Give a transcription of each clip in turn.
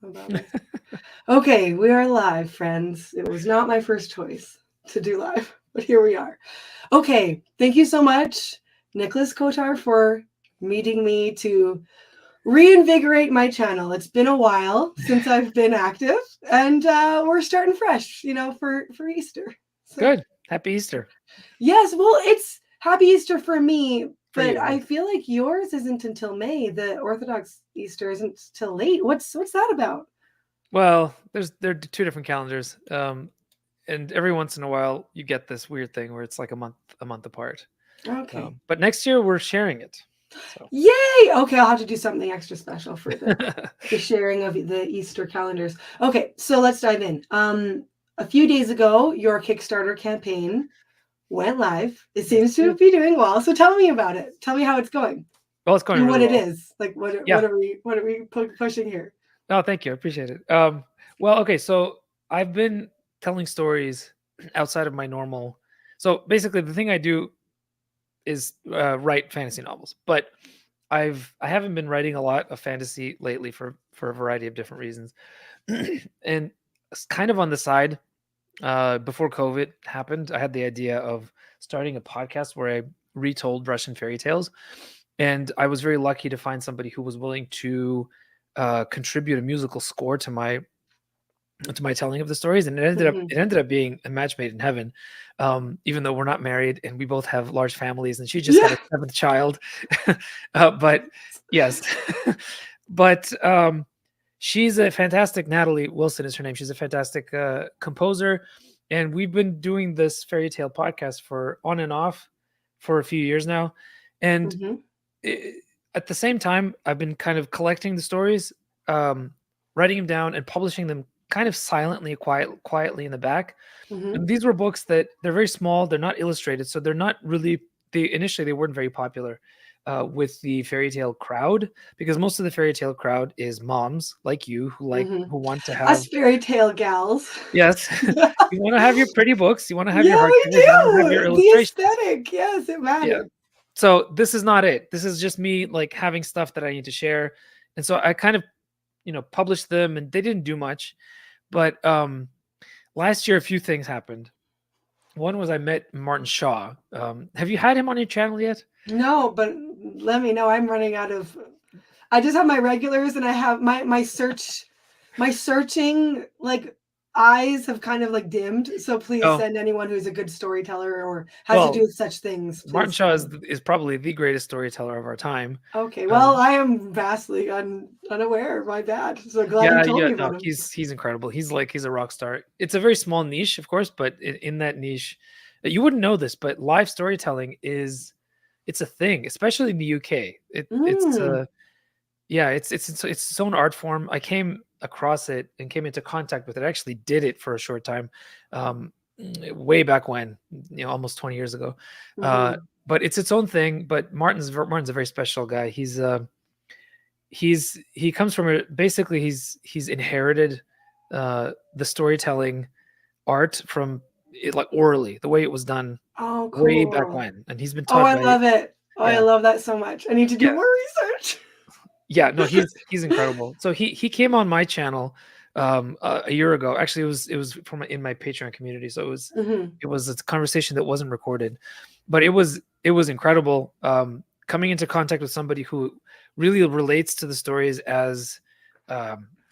about myself. Okay, we are live, friends. It was not my first choice to do live, but here we are. Okay, thank you so much, Nicholas Kotar, for meeting me to reinvigorate my channel. It's been a while since I've been active, and we're starting fresh, for Easter. So, Good. Happy Easter yes, well, it's Happy Easter for me, for but you. I feel like yours isn't until May. The Orthodox Easter isn't till late. What's that about? Well, there are two different calendars, and every once in a while you get this weird thing where it's like a month apart. Okay. But next year we're sharing it. So Yay! Okay, I'll have to do something extra special for the sharing of the Easter calendars. Okay, so let's dive in. A few days ago, your Kickstarter campaign went live. It seems to be doing well. So tell me about it. Tell me how it's going. Well, it's going And really what well. it is. Like what Yeah. are we pushing here? Oh, thank you. I appreciate it. Well, okay, so I've been telling stories outside of my normal. So basically, the thing I do is write fantasy novels, but I haven't been writing a lot of fantasy lately for a variety of different reasons, and it's kind of on the side. Before COVID happened, I had the idea of starting a podcast where I retold Russian fairy tales, and I was very lucky to find somebody who was willing to contribute a musical score to my telling of the stories, and it ended up being a match made in heaven. Even though we're not married and we both have large families, and she just had a seventh child, but yes, but she's a fantastic. Natalie Wilson is her name. She's a fantastic composer, and we've been doing this fairy tale podcast for on and off for a few years now, and at the same time, I've been kind of collecting the stories, writing them down, and publishing them kind of silently, quietly in the back. And these were books that they're very small, they're not illustrated, so they're not really. Initially they weren't very popular with the fairy tale crowd, because most of the fairy tale crowd is moms like you who who want to have us fairy tale gals. Yes, you want to have your pretty books, you want to have your Yeah, we hardcovers, you want to have your do. The illustrations. aesthetic, yes, it matters. Yeah. So this is not it. This is just me like having stuff that I need to share. And so I kind of, published them, and they didn't do much. But last year a few things happened. One was I met Martin Shaw. Have you had him on your channel yet? No, but let me know. I'm running out of. I just have my regulars, and I have my searching like eyes have kind of like dimmed. So please send anyone who's a good storyteller or has to do with such things. Please. Martin Shaw is probably the greatest storyteller of our time. Okay, well, I am vastly unaware. My bad. So glad you told me about him. He's incredible. He's a rock star. It's a very small niche, of course, but in that niche, you wouldn't know this, but live storytelling it's a thing, especially in the UK. It's its own art form. I came across it and came into contact with it. I actually did it for a short time, way back when, almost 20 years ago. But it's its own thing. But Martin's a very special guy. He comes from basically he's inherited the storytelling art from it, like orally, the way it was done way back when, and he's been taught. I love it. I love that so much. I need to do more research. Yeah, no, he's incredible. So he came on my channel a year ago. Actually, it was in my Patreon community. So it was a conversation that wasn't recorded, but it was incredible. Coming into contact with somebody who really relates to the stories as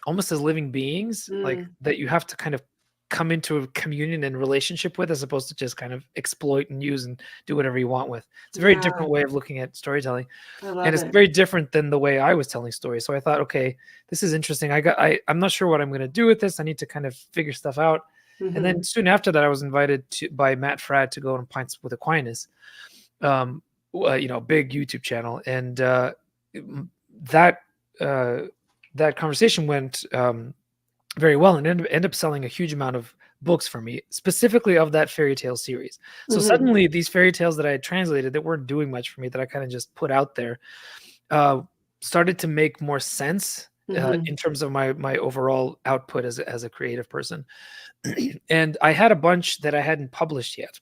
almost as living beings, like that you have to kind of come into a communion and relationship with, as opposed to just kind of exploit and use and do whatever you want with. It's a very different way of looking at storytelling, and it's very different than the way I was telling stories. So I thought, okay, this is interesting. I'm not sure what I'm going to do with this. I need to kind of figure stuff out. And then soon after that, I was invited by Matt Fradd to go on Pints with Aquinas, big YouTube channel, and that conversation went very well, and ended up selling a huge amount of books for me, specifically of that fairy tale series. So suddenly these fairy tales that I had translated that weren't doing much for me, that I kind of just put out there, started to make more sense in terms of my overall output as a creative person. And I had a bunch that I hadn't published yet.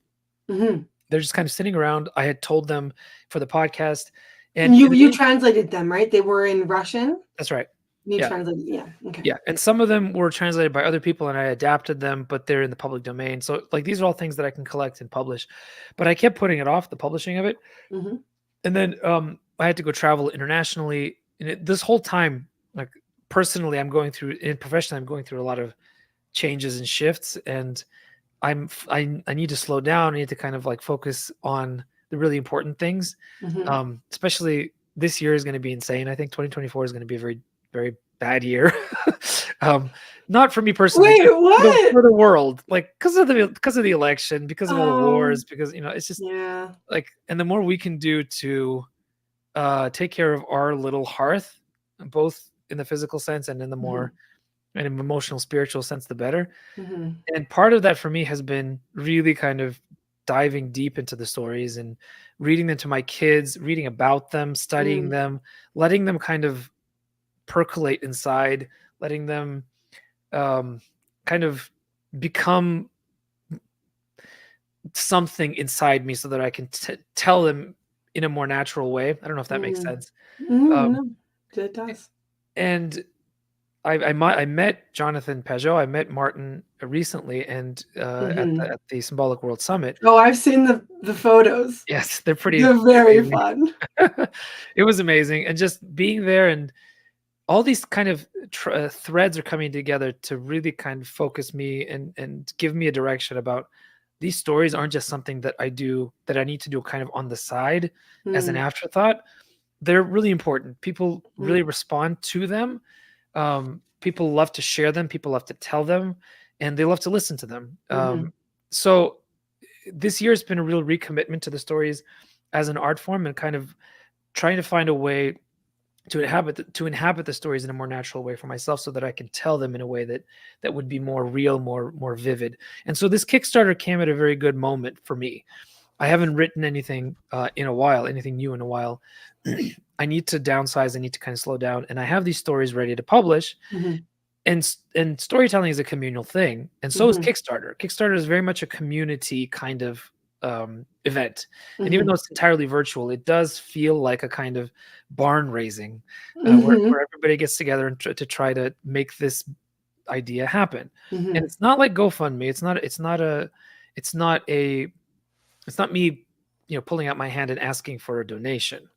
They're just kind of sitting around. I had told them for the podcast. And you translated them, right? They were in Russian? That's right. Need Yeah. translated. Yeah. Okay. Yeah, and some of them were translated by other people and I adapted them, but they're in the public domain. So like these are all things that I can collect and publish. But I kept putting it off, the publishing of it. Mm-hmm. And then I had to go travel internationally. And this whole time, like personally, I'm going through, and professionally, I'm going through a lot of changes and shifts. And I need to slow down. I need to kind of like focus on the really important things. Mm-hmm. Especially this year is going to be insane. I think 2024 is going to be a very, very bad year. Not for me personally, Wait, but what? for the world, like because of the election, because of all the Oh, wars, because it's just yeah. like, and the more we can do to take care of our little hearth, both in the physical sense and in the more and an emotional, spiritual sense, the better. Mm-hmm. And part of that for me has been really kind of diving deep into the stories and reading them to my kids, reading about them, studying them, letting them kind of percolate inside, letting them kind of become something inside me so that I can tell them in a more natural way. I don't know if that makes sense. No, it does. And I met Jonathan Peugeot. I met Martin recently, and at the Symbolic World Summit. Oh, I've seen the photos. Yes, they're pretty. They're very amazing. fun. It was amazing, and just being there, and all these kind of threads are coming together to really kind of focus me and give me a direction about these stories aren't just something that I do that I need to do kind of on the side as an afterthought. They're really important. People really respond to them. People love to share them. People love to tell them, and they love to listen to them. So this year has been a real recommitment to the stories as an art form and kind of trying to find a way to inhabit the stories in a more natural way for myself so that I can tell them in a way that would be more real, more vivid. And so this Kickstarter came at a very good moment for me. I haven't written anything in a while, anything new in a while. I need to downsize. I need to kind of slow down. And I have these stories ready to publish. And storytelling is a communal thing. And so is Kickstarter. Kickstarter is very much a community kind of event. And even though it's entirely virtual, it does feel like a kind of barn raising where everybody gets together and to try to make this idea happen. And it's not like GoFundMe. It's not me, pulling out my hand and asking for a donation,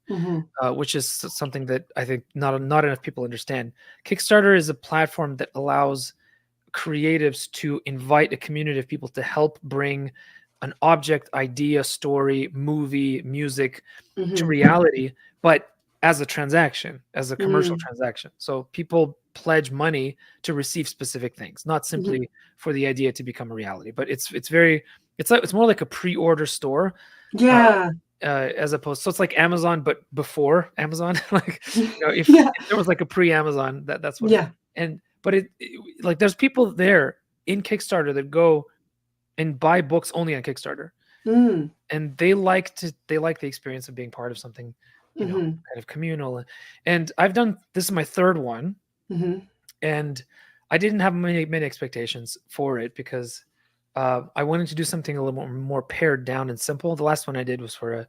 which is something that I think not enough people understand. Kickstarter is a platform that allows creatives to invite a community of people to help bring an object, idea, story, movie, music to reality, but as a transaction, as a commercial transaction. So people pledge money to receive specific things, not simply for the idea to become a reality. But it's more like a pre-order store. Yeah. As opposed, so it's like Amazon, but before Amazon. Like, if there was like a pre-Amazon, that's what. Yeah. But like there's people there in Kickstarter that go and buy books only on Kickstarter, and they like the experience of being part of something, kind of communal. And this is my third one, and I didn't have many expectations for it because I wanted to do something a little more pared down and simple. The last one I did was for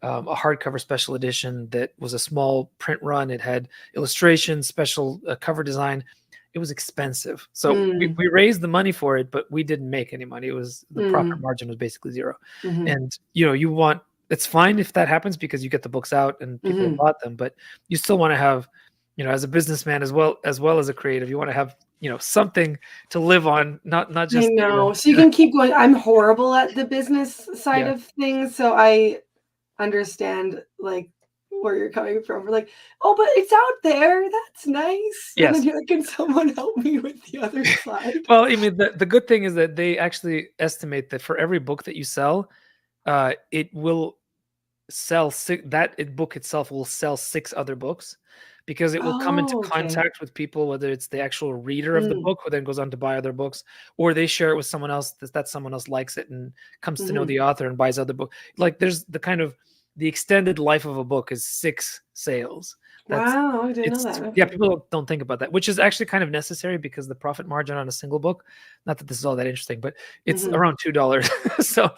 a hardcover special edition that was a small print run. It had illustrations, special cover design. It was expensive. So we raised the money for it, but we didn't make any money. It was the profit margin was basically zero. And it's fine if that happens because you get the books out and people have bought them, but you still want to have, as a businessman as well as a creative, you want to have something to live on, not just. I know. So you can keep going. I'm horrible at the business side of things, so I understand like where you're coming from. We're like, oh, but it's out there. That's nice. Yes. And then you're like, can someone help me with the other side? Well, I mean, the good thing is that they actually estimate that for every book that you sell, it will sell book itself will sell 6 other books. Because it will come into contact with people, whether it's the actual reader of the book who then goes on to buy other books, or they share it with someone else that someone else likes it and comes to know the author and buys other books. Like there's the extended life of a book is 6 sales. Wow, I didn't know that. Yeah, people don't think about that, which is actually kind of necessary because the profit margin on a single book, not that this is all that interesting, but it's around $2. So,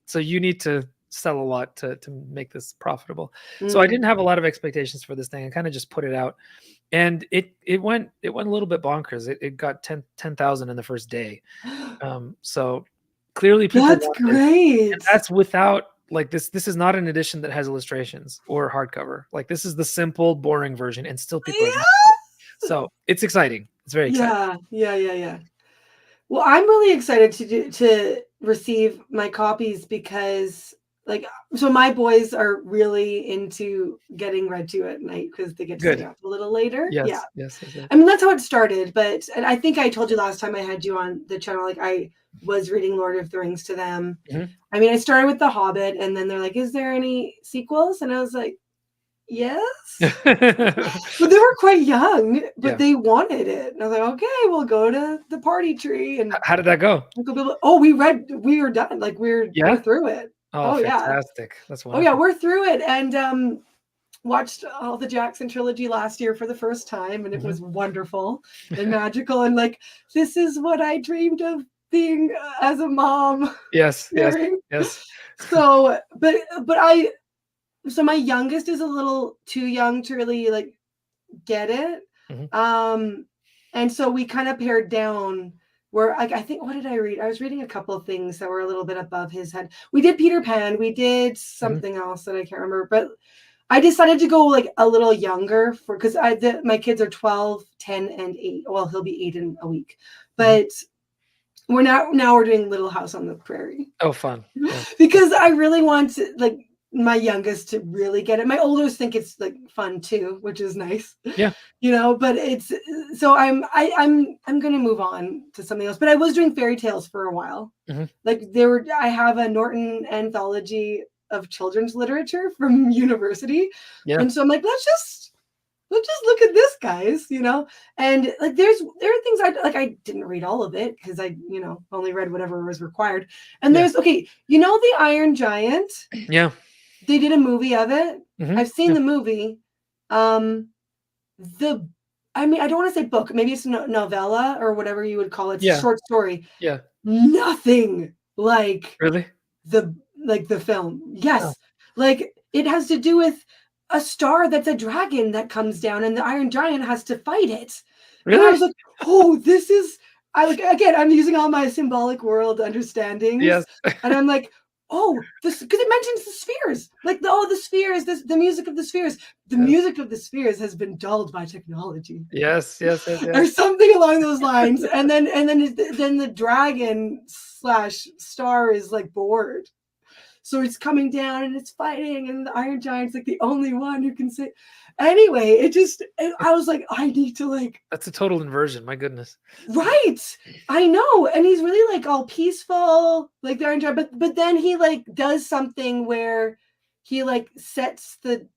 so you need to sell a lot to make this profitable. So I didn't have a lot of expectations for this thing. I kind of just put it out, and it went a little bit bonkers. It got 10,000 in the first day. So clearly people That's want this. great. And that's without like this is not an edition that has illustrations or hardcover. Like this is the simple, boring version, and still people are buying it. So it's exciting. It's very exciting. Yeah. Well, I'm really excited to receive my copies because like so my boys are really into getting read to at night because they get to stay up a little later. Yes. I mean, that's how it started, but and I think I told you last time I had you on the channel, like I was reading Lord of the Rings to them. I mean, I started with The Hobbit, and then they're like, is there any sequels? And I was like, yes. But they were quite young, but they wanted it. And I was like, okay, we'll go to the party tree. And how did that go? Oh, we were done. Like we're through it. Oh, fantastic. That's wonderful. Oh yeah, we're through it. And watched all the Jackson trilogy last year for the first time, and it was wonderful and magical. And like, this is what I dreamed of being as a mom. Yes. So, so my youngest is a little too young to really like get it. And so we kind of pared down where I think, what did I read? I was reading a couple of things that were a little bit above his head. We did Peter Pan. We did something else that I can't remember, but I decided to go like a little younger because my kids are 12, 10, and 8. Well, he'll be 8 in a week, but we're doing Little House on the Prairie. Oh, fun. Yeah. Because I really want to, like, my youngest to really get it. My oldest think it's like fun too, which is nice. Yeah. You know, but it's so I'm gonna move on to something else. But I was doing Fairytales for a while. Like I have a Norton anthology of children's literature from university. Yeah. And so I'm like, let's just look at this, guys, you know. And like there are things I didn't read all of it because I, you know, only read whatever was required. And there's you know, the Iron Giant. Yeah. They did a movie of it. I've seen the movie. I mean, I don't want to say book. Maybe it's a novella or whatever you would call it. It's a short story. Yeah. Nothing like really the film. Yes. Like it has to do with a star that's a dragon that comes down and the Iron Giant has to fight it. Really? And I was like, oh, this is I'm using all my symbolic world understandings. Yes. And I'm like, oh, this because it mentions the spheres, like the spheres, the music of the spheres. The music of the spheres has been dulled by technology. Yes. Or something along those lines. and then the dragon / star is like bored, so it's coming down and it's fighting, and the Iron Giant's like the only one who can say. Anyway, I was like, I need to like. That's a total inversion. My goodness. Right. I know. And he's really like all peaceful, like the Iron Giant, but then he like does something where he like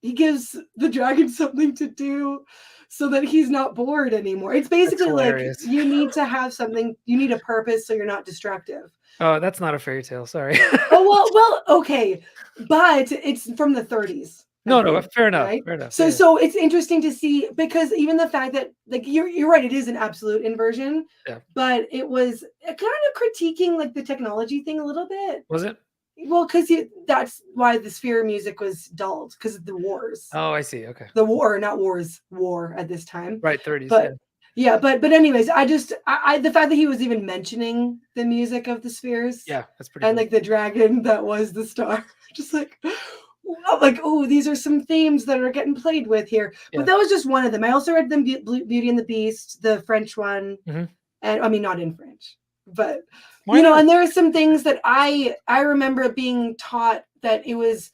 he gives the dragon something to do so that he's not bored anymore. It's basically like you need to have something, you need a purpose so you're not destructive. Oh, that's not a fairy tale. Sorry. well, okay. But it's from the 30s. No, fair enough. Right? Fair enough. So it's interesting to see because even the fact that like you're right, it is an absolute inversion. Yeah. But it was kind of critiquing like the technology thing a little bit. Was it? Well, because that's why the sphere music was dulled because of the wars. Oh, I see. Okay. The war at this time. Right, 30s. But but anyways, I the fact that he was even mentioning the music of the spheres. Yeah, that's pretty. And cool. Like the dragon that was the star, just like. Oh, these are some themes that are getting played with here. Yeah. But that was just one of them. I also read Beauty and the Beast, the French one. And I mean, not in French, but you know, and there are some things that I remember being taught that it was,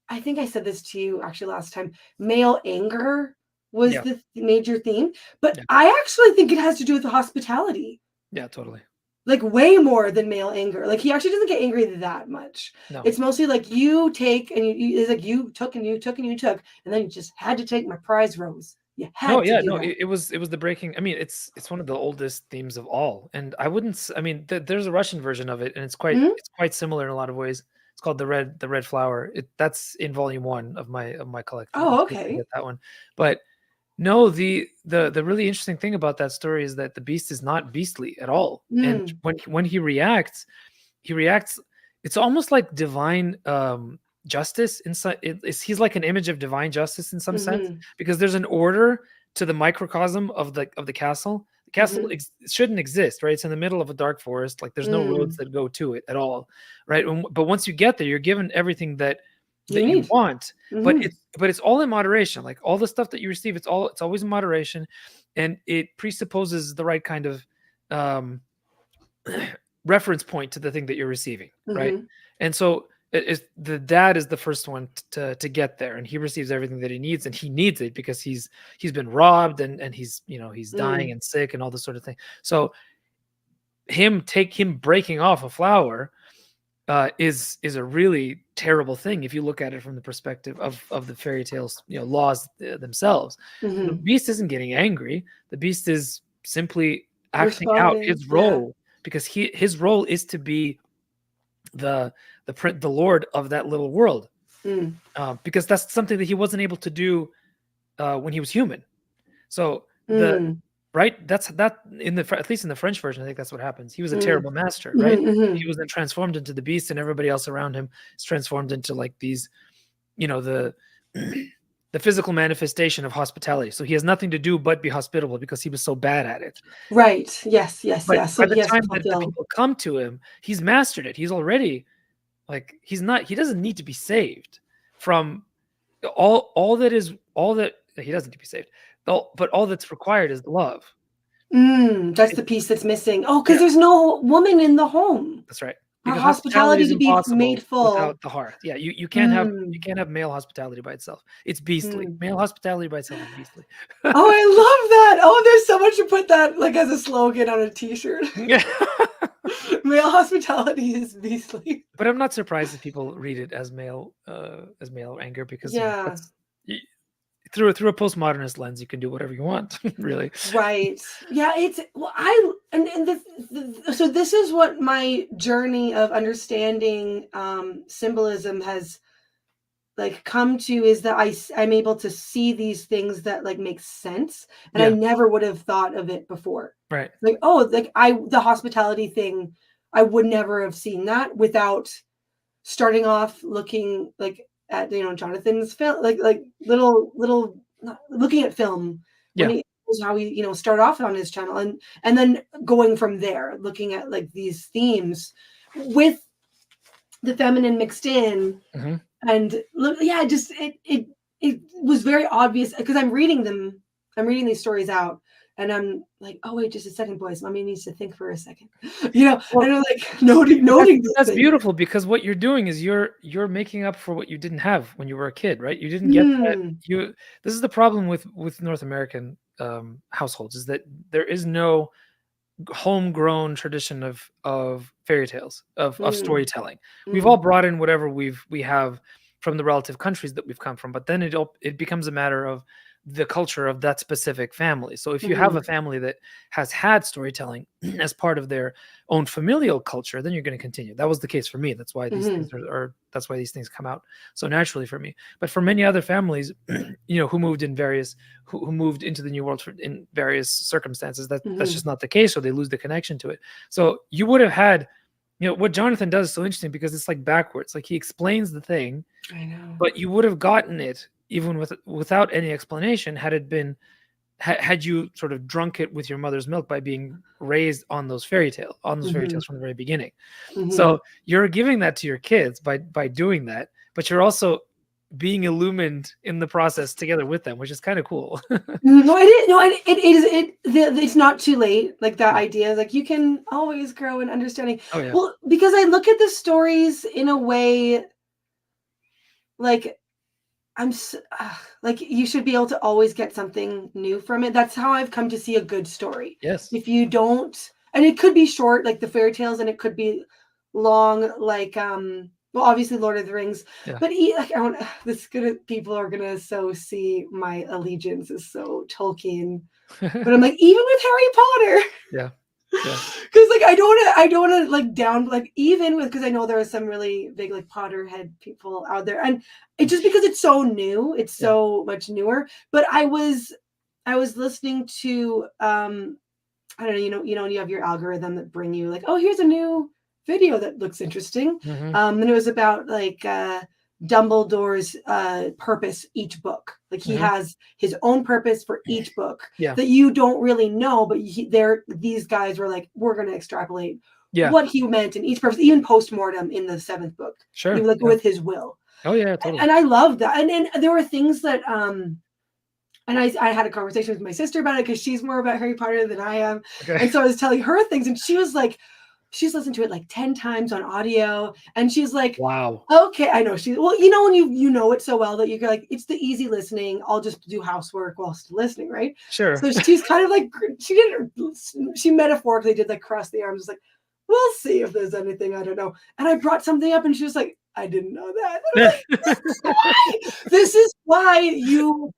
I think I said this to you actually last time, male anger was the major theme. But I actually think it has to do with the hospitality. Yeah, totally. Like way more than male anger. Like he actually doesn't get angry that much. No. It's mostly like you take and it's like you took and you took and you took, and then you just had to take my prize rose. You had to do that. It was the breaking. I mean, it's one of the oldest themes of all, and I wouldn't. I mean, there's a Russian version of it, and it's quite similar in a lot of ways. It's called the Red Flower. That's in volume 1 of my collection. Oh, okay. Get that one, but. No, the really interesting thing about that story is that the beast is not beastly at all. And when he reacts, it's almost like divine justice inside. He's like an image of divine justice in some sense, Mm-hmm. because there's an order to the microcosm of the castle. The castle shouldn't exist, right? It's in the middle of a dark forest. Like there's no roads that go to it at all, right? But once you get there, you're given everything that You you need. want, but it's all in moderation. Like all the stuff that you receive, it's always in moderation, and it presupposes the right kind of reference point to the thing that you're receiving, right? And so the dad is the first one to get there, and he receives everything that he needs, and he needs it because he's been robbed, and he's he's dying and sick and all this sort of thing. So him breaking off a flower is a really terrible thing if you look at it from the perspective of the fairy tales laws themselves. The beast isn't getting angry. The beast is simply acting out his role, because his role is to be the lord of that little world, because that's something that he wasn't able to do when he was human. So right, that's that at least in the French version, I think that's what happens. He was a terrible master, right? He was then transformed into the beast, and everybody else around him is transformed into like these, the physical manifestation of hospitality. So he has nothing to do but be hospitable because he was so bad at it. Right. Yes. But So by the time that the people come to him, he's mastered it. He's already he doesn't need to be saved from all that he doesn't need to be saved. But all that's required is love. That's the piece that's missing. Oh, because there's no woman in the home. That's right. Because hospitality to be made full without the hearth. Yeah, you can't have male hospitality by itself. It's beastly. Male hospitality by itself is beastly. Oh, I love that. Oh, there's so much to put that like as a slogan on a t-shirt. Male hospitality is beastly. But I'm not surprised if people read it as male anger, because through a postmodernist lens, you can do whatever you want, really. Right. Yeah. So this is what my journey of understanding symbolism has like come to, is that I'm able to see these things that like make sense, and I never would have thought of it before. Right. Like, the hospitality thing, I would never have seen that without starting off looking like at Jonathan's film, like little looking at film when he was how he start off on his channel, and then going from there, looking at like these themes with the feminine mixed in, and just it was very obvious because I'm reading these stories out. And I'm like, oh wait, just a second, boys. Mommy needs to think for a second, and I'm like noting. That's beautiful, because what you're doing is you're making up for what you didn't have when you were a kid, right? You didn't get that. This is the problem with North American households, is that there is no homegrown tradition of fairy tales, of storytelling. We've all brought in whatever we have from the relative countries that we've come from, but then it becomes a matter of the culture of that specific family. So if you have a family that has had storytelling as part of their own familial culture, then you're going to continue. That was the case for me. That's why these things that's why these things come out so naturally for me. But for many other families, who moved who moved into the new world in various circumstances, that's just not the case, or they lose the connection to it. So you would have had, what Jonathan does is so interesting, because it's like backwards. Like he explains the thing, I know, but you would have gotten it even without any explanation, had you sort of drunk it with your mother's milk by being raised on those fairy tales from the very beginning. So you're giving that to your kids by doing that, but you're also being illumined in the process together with them, which is kind of cool. It's not too late. Like that idea, like you can always grow in understanding. Oh, yeah. Well, because I look at the stories in a way, like like you should be able to always get something new from it. That's how I've come to see a good story. Yes. If you don't, and it could be short, like the fairy tales, and it could be long, like obviously Lord of the Rings. Yeah. But people are gonna see my allegiance is so Tolkien. But I'm like, even with Harry Potter. Yeah. Because like I don't want to like down, like even with, because I know there are some really big like Potterhead people out there, and it's just because it's so new, it's so much newer. But I was listening to I don't know, you have your algorithm that bring you like, oh, here's a new video that looks interesting. And it was about like Dumbledore's purpose each book. Like he has his own purpose for each book that you don't really know, but these guys were like, we're going to extrapolate what he meant in each purpose, even post-mortem in the 7th book. Sure. Like with his will. Oh yeah, totally. And I love that. And there were things that and I had a conversation with my sister about it because she's more about Harry Potter than I am. Okay. And so I was telling her things, and she was like, she's listened to it like 10 times on audio. And she's like, wow. Okay, I know. Well, you know, when you know it so well that you're like, it's the easy listening. I'll just do housework while still listening, right? Sure. So she's kind of like, she metaphorically did like cross the arms, like, we'll see if there's anything, I don't know. And I brought something up and she was like, I didn't know that. Like, this is why you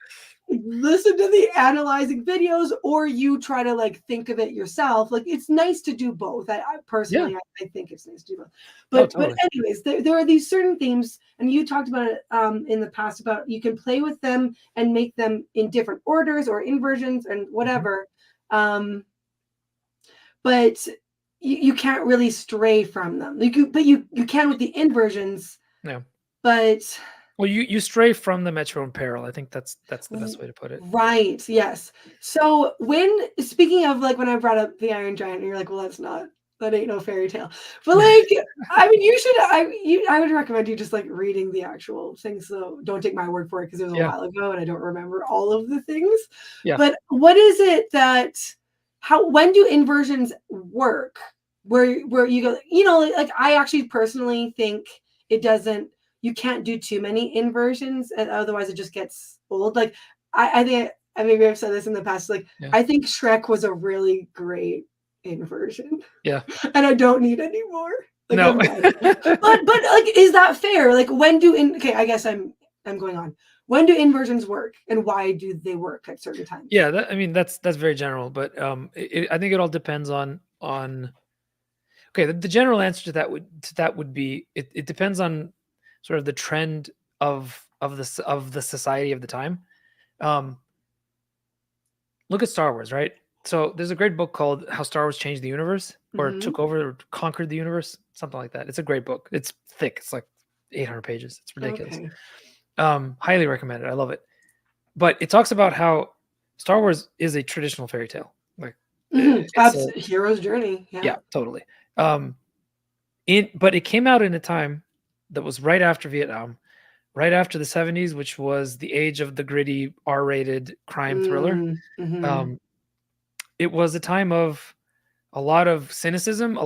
listen to the analyzing videos, or you try to like think of it yourself. Like it's nice to do both. I personally, I think it's nice to do both. But totally. But anyways, there are these certain themes, and you talked about it in the past about you can play with them and make them in different orders or inversions and whatever. But you can't really stray from them. But you can with the inversions. Yeah. But well, you stray from them at your own peril. I think that's the best way to put it. Right. Yes. So speaking of like when I brought up the Iron Giant, and you're like, well, that ain't no fairy tale. But like, I mean, I would recommend you just like reading the actual thing. So don't take my word for it because it was a while ago and I don't remember all of the things. Yeah. But what is it when do inversions work? Where you go, you know, like I actually personally think you can't do too many inversions, and otherwise it just gets old. Like I think maybe I've said this in the past. Like I think Shrek was a really great inversion. Yeah, and I don't need any more. Like, no, but like, is that fair? Like okay, I guess I'm going on. When do inversions work, and why do they work at certain times? Yeah, I mean that's very general, but I think it all depends on. Okay, the general answer to that would be it depends on sort of the trend of the society of the time. Look at Star Wars, right? So there's a great book called How Star Wars Changed the Universe, or took over, or conquered the universe, something like that. It's a great book. It's thick. It's like 800 pages. It's ridiculous. Okay. Highly recommend it. I love it. But it talks about how Star Wars is a traditional fairy tale. Like it's a hero's journey. Yeah, totally. But it came out in a time that was right after Vietnam, right after the 70s, which was the age of the gritty R-rated crime thriller. It was a time of a lot of cynicism, it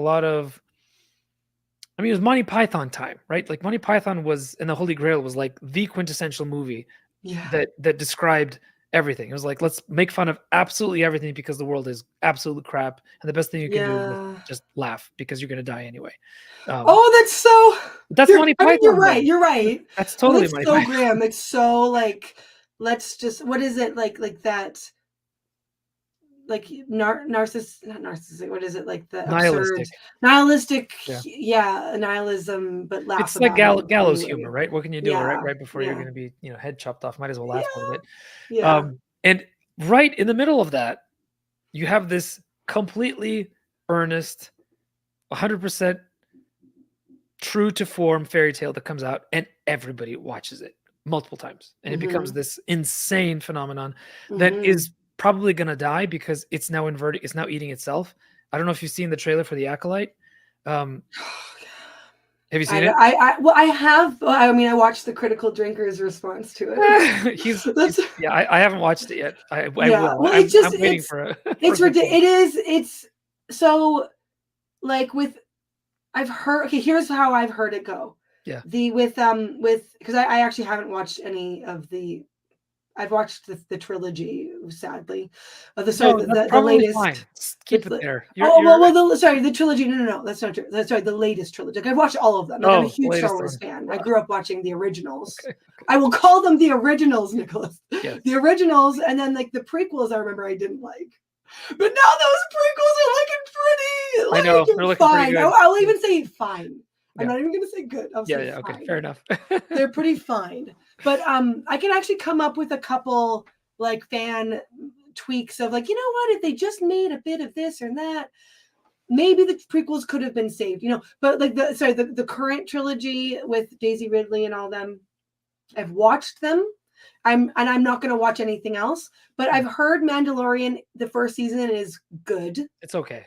was Monty Python time, right? Like Monty Python and the Holy Grail was like the quintessential movie that described everything. It was like, let's make fun of absolutely everything because the world is absolute crap, and the best thing you can do is just laugh because you're going to die anyway. That's Monty Python. You're right. That's totally Monty Python. So grim. It's so like, let's just, what is it like that? Like not narcissistic. What is it like? The nihilistic. Nihilism, but laugh. It's like gallows humor, right? What can you do right before you're going to be, head chopped off? Might as well laugh a little bit. Yeah. And right in the middle of that, you have this completely earnest, 100% true to form fairy tale that comes out, and everybody watches it multiple times, and it becomes this insane phenomenon that is probably going to die because it's now inverted. It's now eating itself. I don't know if you've seen the trailer for the Acolyte. Have you seen it? I have. I mean, I watched the Critical Drinker's response to it. I haven't watched it yet. I will. Well, I'm waiting for it. It's ridiculous. It's so like with. I've heard. Okay, here's how I've heard it go. Yeah. With because I actually haven't watched any of the. I've watched the trilogy, sadly. The latest. Fine. Keep it there. The trilogy. No, that's not true. That's right. The latest trilogy. Like, I've watched all of them. Like, I'm a huge Star Wars fan. Wow. I grew up watching the originals. Okay. I will call them the originals, Nicholas. Yes. The originals, and then like the prequels. I remember I didn't like, but now those prequels are looking pretty. Like, I know they're looking fine. Pretty good. I'll even say fine. I'm not even going to say good. I'll say fine. Okay, fair enough. They're pretty fine. But I can actually come up with a couple like fan tweaks of like, you know what, if they just made a bit of this or that. maybe the prequels could have been saved, but like the current trilogy with Daisy Ridley and all them, I've watched them. I'm not going to watch anything else, but I've heard Mandalorian, the first season is good. It's okay.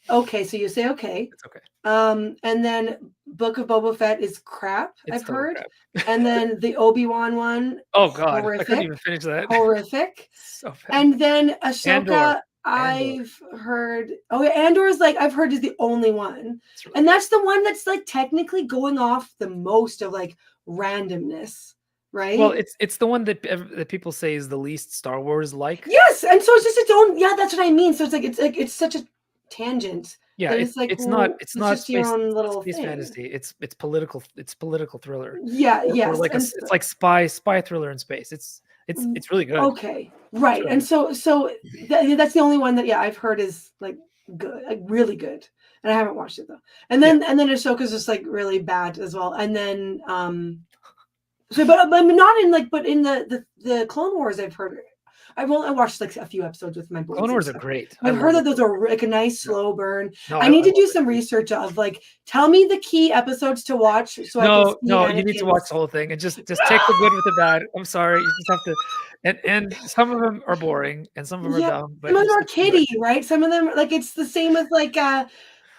Okay, so you say okay. It's okay. And then Book of Boba Fett is crap, I've heard. Crap. And then the Obi-Wan one. Oh God, horrific, I couldn't even finish that. Horrific. So bad. And then Ahsoka, Andor. I've heard. Oh, yeah, Andor is like I've heard is the only one, Really and that's the one that's like technically going off the most of like randomness. Right. Well, it's the one that people say is the least Star Wars like. Yes, and so it's just its own. Yeah, that's what I mean. So it's such a tangent. Yeah, it's like it's not just space, your own little space thing. fantasy. It's political thriller. Yeah, or, yes. Or like it's like spy thriller in space. It's really good. Okay, right. And so that's the only one that I've heard is like good, like really good. And I haven't watched it though. And then Ahsoka's just like really bad as well. And then but I'm not in like, but in the Clone Wars, I've heard. I watched like a few episodes with my boys. Clone Wars are great. I've heard that those are like a nice slow burn. No, I need to do some research of like, tell me the key episodes to watch. So you need to watch the whole thing and just take the good with the bad. I'm sorry, you just have to. And some of them are boring and some of them are dumb. But some of them are kiddie, right? Some of them like it's the same with like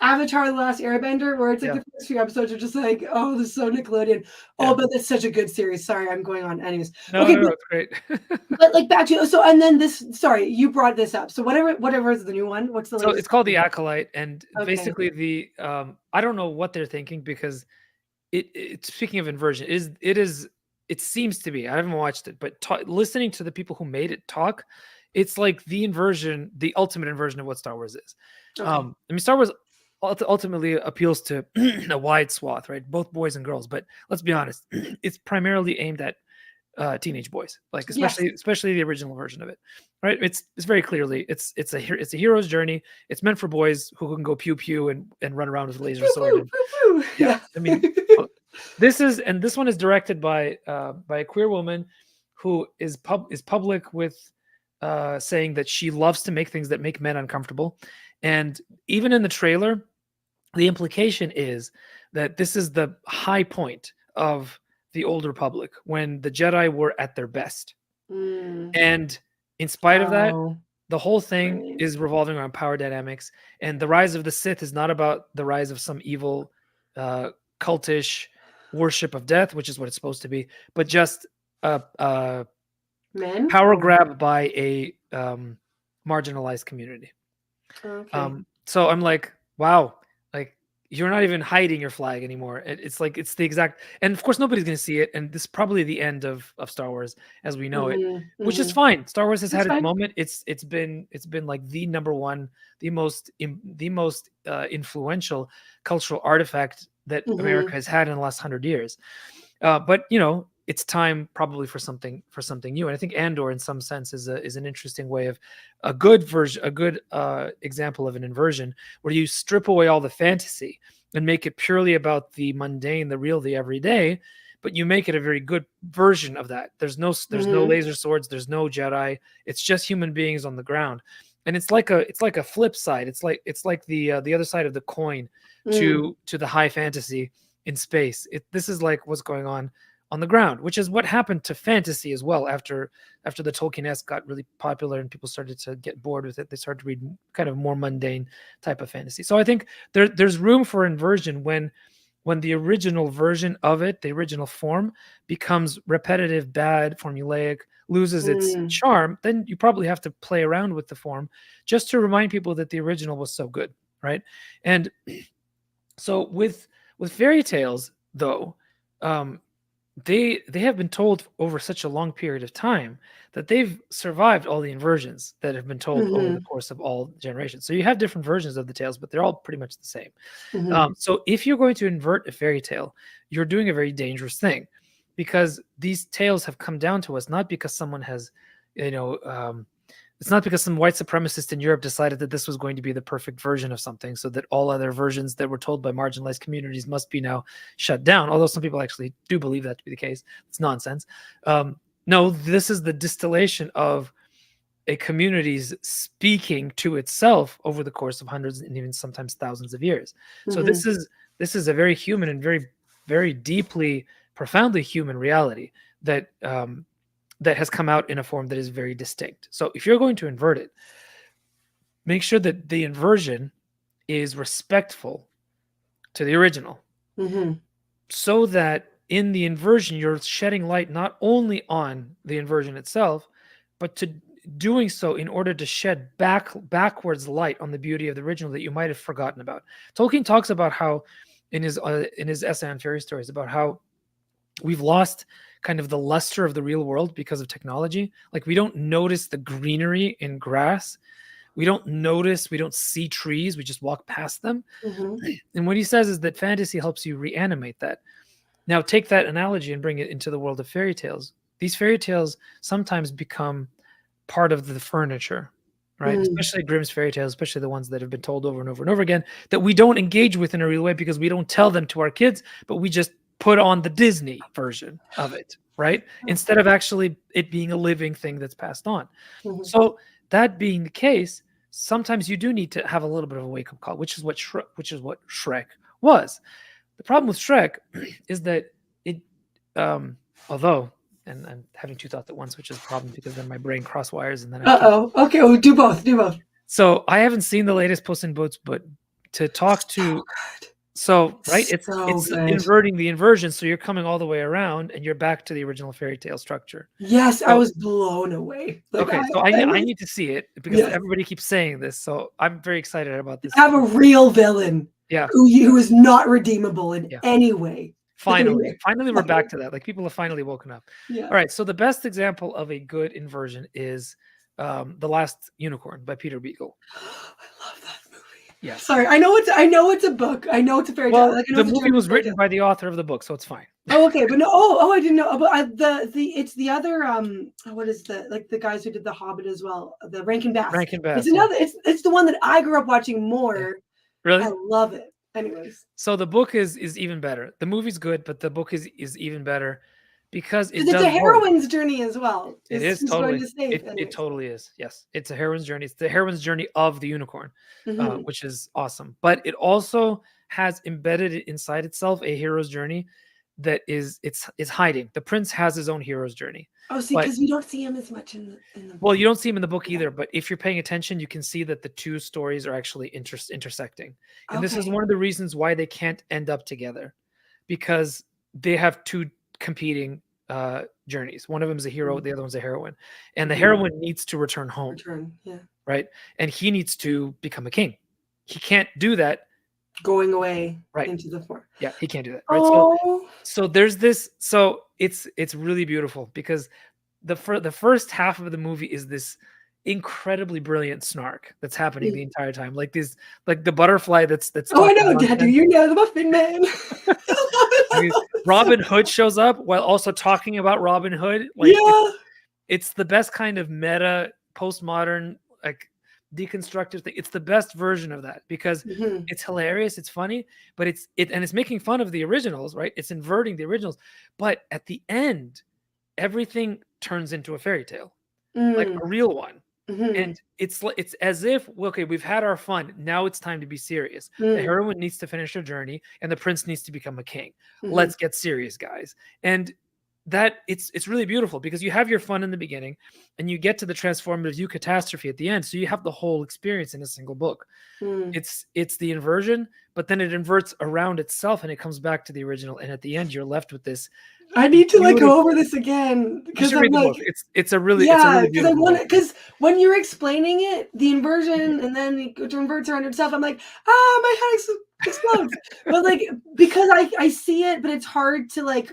Avatar: The Last Airbender, where it's like the first few episodes are just like, oh, this is so Nickelodeon. Oh, but that's such a good series. Sorry, I'm going on. Anyways, no, it's great. But like back to and then this. Sorry, you brought this up. So whatever is the new one. What's the latest? So it's called The Acolyte, and basically the I don't know what they're thinking because it speaking of inversion, it seems to be. I haven't watched it, but listening to the people who made it talk, it's like the ultimate inversion of what Star Wars is. Okay. I mean, Star Wars ultimately appeals to a wide swath, right? Both boys and girls. But let's be honest, it's primarily aimed at teenage boys, like especially the original version of it, right? It's very clearly it's a hero's journey. It's meant for boys who can go pew pew and run around with a laser sword. Yeah, I mean, this one is directed by a queer woman who is public with saying that she loves to make things that make men uncomfortable, and even in the trailer, the implication is that this is the high point of the Old Republic when the Jedi were at their best. And in spite of that, the whole thing is revolving around power dynamics. And the rise of the Sith is not about the rise of some evil, cultish worship of death, which is what it's supposed to be, but just a power grab by a marginalized community. Okay. So I'm like, wow, like you're not even hiding your flag anymore. It's like it's the exact, and of course nobody's going to see it, and this is probably the end of Star Wars as we know it, which is fine. Star Wars has had its moment. It's been like the number one, the most influential cultural artifact that America has had in the last 100 years. But it's time probably for something new, and I think Andor, in some sense, is an interesting way of a good example of an inversion where you strip away all the fantasy and make it purely about the mundane, the real, the everyday, but you make it a very good version of that. There's no laser swords, there's no Jedi. It's just human beings on the ground, and it's like a flip side. It's like the other side of the coin to the high fantasy in space. This is like what's going on the ground, which is what happened to fantasy as well after the Tolkien-esque got really popular and people started to get bored with it. They started to read kind of more mundane type of fantasy. So I think there's room for inversion when the original version of it, the original form, becomes repetitive, bad, formulaic, loses its charm. Then you probably have to play around with the form just to remind people that the original was so good, right? And so with fairy tales, though, they have been told over such a long period of time that they've survived all the inversions that have been told over the course of all generations. So you have different versions of the tales, but they're all pretty much the same. So if you're going to invert a fairy tale, you're doing a very dangerous thing, because these tales have come down to us not because someone has, it's not because some white supremacist in Europe decided that this was going to be the perfect version of something, so that all other versions that were told by marginalized communities must be now shut down. Although some people actually do believe that to be the case. It's nonsense. No, this is the distillation of a community's speaking to itself over the course of hundreds and even sometimes thousands of years. So this is a very human and very, very deeply, profoundly human reality that that has come out in a form that is very distinct. So if you're going to invert it, make sure that the inversion is respectful to the original, so that in the inversion you're shedding light not only on the inversion itself, but to doing so in order to shed backwards light on the beauty of the original that you might have forgotten about. Tolkien talks about how in his essay on fairy stories about how we've lost kind of the luster of the real world because of technology. Like, we don't notice the greenery in grass. We don't see trees. We just walk past them. And what he says is that fantasy helps you reanimate that. Now, take that analogy and bring it into the world of fairy tales. These fairy tales sometimes become part of the furniture, right? Especially Grimm's fairy tales, especially the ones that have been told over and over and over again, that we don't engage with in a real way because we don't tell them to our kids, but we just put on the Disney version of it, right? Instead of actually it being a living thing that's passed on. So that being the case, sometimes you do need to have a little bit of a wake-up call, which is what Shrek was. The problem with Shrek is that it, although, and I'm having two thoughts at once, which is a problem because then my brain crosswires and then okay, we'll do both. So I haven't seen the latest Puss in Boots, but to talk to it's inverting the inversion, so you're coming all the way around and you're back to the original fairy tale structure. Yes, so, I was blown away. I need to see it because everybody keeps saying this, so I'm very excited about this. Have a real villain, who is not redeemable in any way. Finally we're back to that. Like, people have finally woken up. All right, so the best example of a good inversion is The Last Unicorn by Peter Beagle. I love that movie. Yeah. Sorry, I know it's a book. I know it's a fairy tale. Well, the movie was written by the author of the book, so it's fine. Oh, okay, but no. Oh, I didn't know. But it's the other. What is the guys who did The Hobbit as well? The Rankin Bass. It's another. It's the one that I grew up watching more. Yeah. Really? I love it. Anyways. So the book is even better. The movie's good, but the book is even better because it's a heroine's journey as well. It is totally. It totally is. Yes, it's a heroine's journey. It's the heroine's journey of the unicorn, which is awesome. But it also has embedded inside itself a hero's journey that is hiding. The prince has his own hero's journey. Oh, see, because you don't see him as much in the book. Well, you don't see him in the book either, but if you're paying attention, you can see that the two stories are actually intersecting. And this is one of the reasons why they can't end up together, because they have two competing journeys. One of them is a hero, the other one's a heroine. And the heroine needs to return home. Right? And he needs to become a king. He can't do that going away into the forest. Yeah, he can't do that. Right. So there's this. So it's really beautiful because the first half of the movie is this incredibly brilliant snark that's happening the entire time. Like the butterfly that's oh, I know, Dad. Do you know the Muffin Man? Robin Hood shows up while also talking about Robin Hood. Like, it's the best kind of meta postmodern, like, deconstructive thing. It's the best version of that because it's hilarious, it's funny, but it's making fun of the originals, right? It's inverting the originals, but at the end, everything turns into a fairy tale, like a real one. And it's as if, okay, we've had our fun. Now it's time to be serious. The heroine needs to finish her journey, and the prince needs to become a king. Let's get serious, guys. And that it's really beautiful because you have your fun in the beginning, and you get to the transformative catastrophe at the end. So you have the whole experience in a single book. It's the inversion, but then it inverts around itself, and it comes back to the original. And at the end, you're left with this. I need to go over this again because I'm like, it's a really because when you're explaining it, the inversion, and then it inverts around itself, I'm like, my head explodes. But like, because I see it, but it's hard to like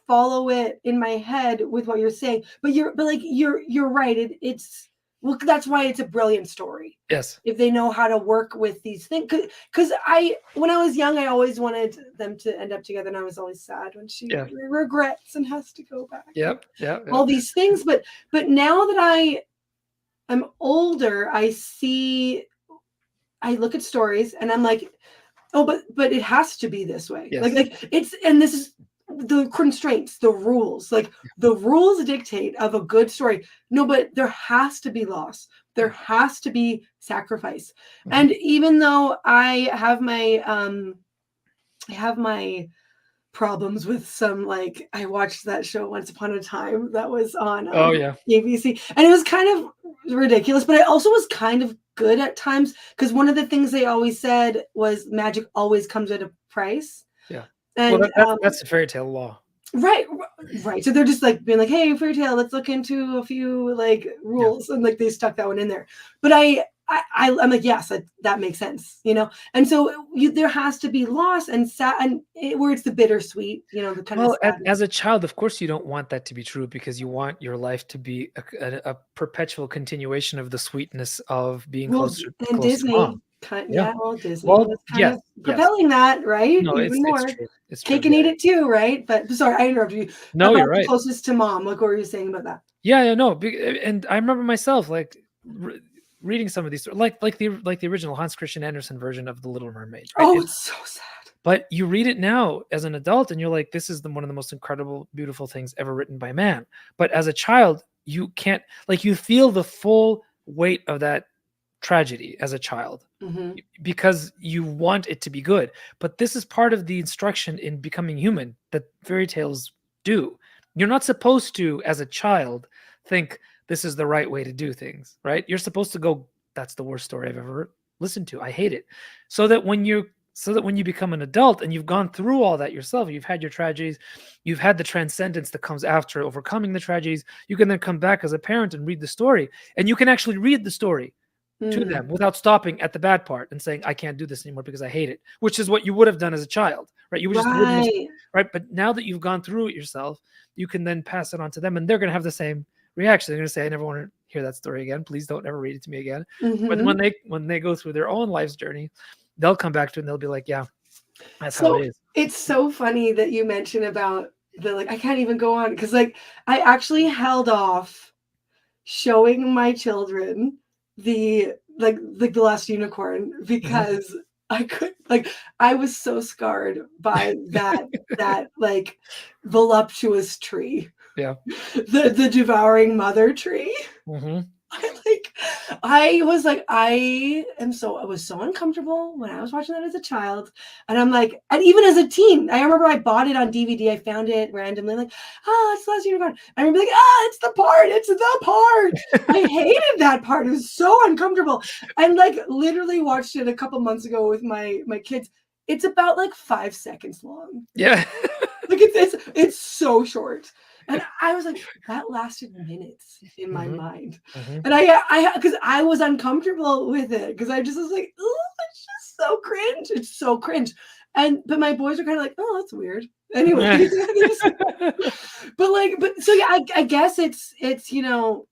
follow it in my head with what you're saying. But you're right. It's well, that's why it's a brilliant story. Yes. If they know how to work with these things. Because when I was young, I always wanted them to end up together, and I was always sad when she regrets and has to go back. Yep. All these things. But now that I'm older, I look at stories and I'm like, oh, but it has to be this way. Yes. Like it's, and this is the constraints, the rules, like the rules dictate of a good story. No, but there has to be loss. There has to be sacrifice. And even though I have my problems with some, like, I watched that show Once Upon a Time that was on Oh yeah. ABC, and it was kind of ridiculous, but it also was kind of good at times, because one of the things they always said was magic always comes at a price. Yeah. And Well, that's the fairy tale law. right. So they're just like being like, hey, fairy tale, let's look into a few like rules, and like they stuck that one in there. But I'm like, yes, that makes sense, you know. And so there has to be loss and where it's the bittersweet, you know, the kind of sadness. As a child, of course, you don't want that to be true, because you want your life to be a perpetual continuation of the sweetness of being close to Disney, mom. Disney Well, was kind yes, of propelling that, right? No, Even more. it's true. It's Cake true. and eat it too, right? But sorry, I interrupted you. No, you're right. Closest to mom. Like, what were you saying about that? Yeah, no. And I remember myself like reading some of these, like the original Hans Christian Andersen version of The Little Mermaid. Right? Oh, it's so sad. But you read it now as an adult, and you're like, this is one of the most incredible, beautiful things ever written by man. But as a child, you can't, like, you feel the full weight of that tragedy as a child, because you want it to be good. But this is part of the instruction in becoming human that fairy tales do. You're not supposed to, as a child, think this is the right way to do things, right? You're supposed to go, that's the worst story I've ever listened to. I hate it. So that when you become an adult and you've gone through all that yourself, you've had your tragedies, you've had the transcendence that comes after overcoming the tragedies, you can then come back as a parent and read the story, and you can actually read the story to them without stopping at the bad part and saying, I can't do this anymore because I hate it, which is what you would have done as a child, right? You would just right. But now that you've gone through it yourself, you can then pass it on to them, and they're going to have the same reaction. They're going to say, I never want to hear that story again. Please don't ever read it to me again. But when they go through their own life's journey, they'll come back to it and they'll be like, yeah, that's how it is. It's so funny that you mentioned about the, like, I can't even go on, because like I actually held off showing my children the Last Unicorn, because I could, like, I was so scarred by that like voluptuous tree. Yeah. The devouring mother tree. I was so uncomfortable when I was watching that as a child. And I'm like, and even as a teen, I remember I bought it on DVD. I found it randomly, like, it's the Last Unicorn. And I'm like, it's the part. I hated that part. It was so uncomfortable. And like literally watched it a couple months ago with my kids. It's about like 5 seconds long. Yeah. Like it's so short. And I was like, that lasted minutes in my mind. And I because I was uncomfortable with it, because I just was like, oh, it's just so cringe. It's so cringe. But my boys are kind of like, oh, that's weird. Anyway. but so yeah, I guess it's you know,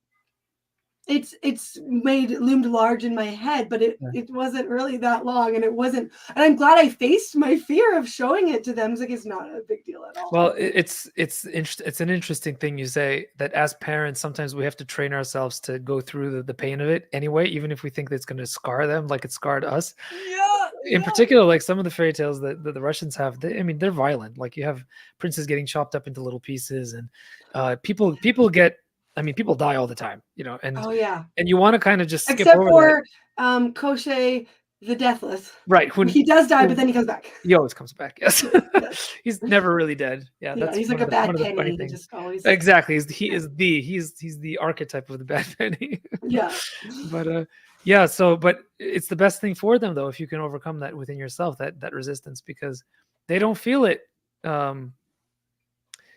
it's loomed large in my head, but it wasn't really that long, and it wasn't, and I'm glad I faced my fear of showing it to them. It's like, it's not a big deal at all. Well, it's an interesting thing you say, that as parents sometimes we have to train ourselves to go through the pain of it anyway, even if we think that it's going to scar them like it scarred us. In particular, like some of the fairy tales that the Russians have, they're violent. Like you have princes getting chopped up into little pieces, and people die all the time, you know, and and you want to kind of just skip over for Koschei the Deathless, right? When he does die, but then he comes back. He always comes back. Yes, he's never really dead. Yeah, that's he's like a bad penny. He just always exactly. He's the archetype of the bad penny. Yeah, but but it's the best thing for them though if you can overcome that within yourself, that resistance, because they don't feel it.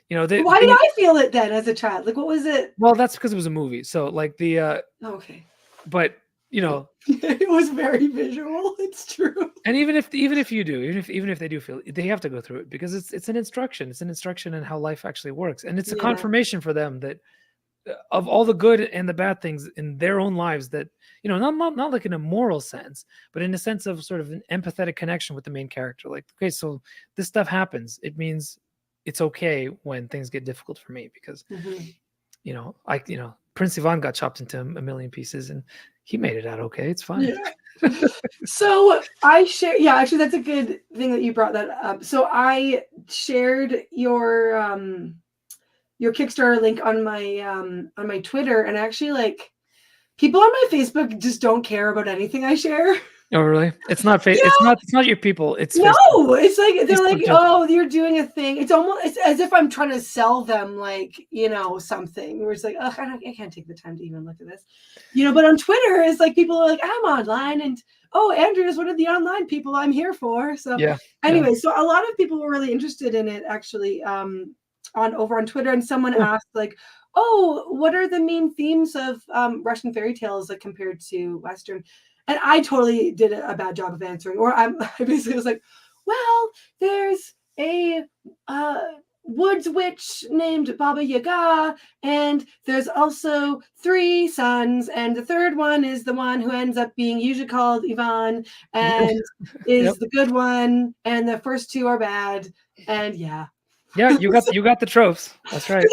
You know, why did I feel it then as a child? Like, what was it? Well, that's because it was a movie. So like okay. But you know, it was very visual. It's true. And even if you do, even if they do feel it, they have to go through it, because it's an instruction. It's an instruction in how life actually works. And it's a confirmation for them that of all the good and the bad things in their own lives, that, you know, not like in a moral sense, but in a sense of sort of an empathetic connection with the main character. Like, okay, so this stuff happens. It means it's okay when things get difficult for me, because you know, Prince Ivan got chopped into a million pieces and he made it out okay. It's fine. Yeah. So I share, actually that's a good thing that you brought that up. So I shared your Kickstarter link on my Twitter, and actually, like, people on my Facebook just don't care about anything I share. Oh, really? It's not Yeah. it's not your people. It's No, Facebook. it's like they're like, Facebook oh, you're doing a thing. It's as if I'm trying to sell them, like, something. Where it's like, ugh, I can't take the time to even look at this, But on Twitter, it's like people are like, I'm online, and oh, Andrew is one of the online people I'm here for. So Yeah. anyway, so a lot of people were really interested in it, actually, over on Twitter, and someone asked, like, oh, what are the main themes of Russian fairy tales, like, compared to Western? And I totally did a bad job of answering. Or I basically was like, well, there's a woods witch named Baba Yaga, and there's also 3 sons, and the third one is the one who ends up being usually called Ivan, and is the good one, and the first 2 are bad, and yeah. Yeah, you got the tropes. That's right.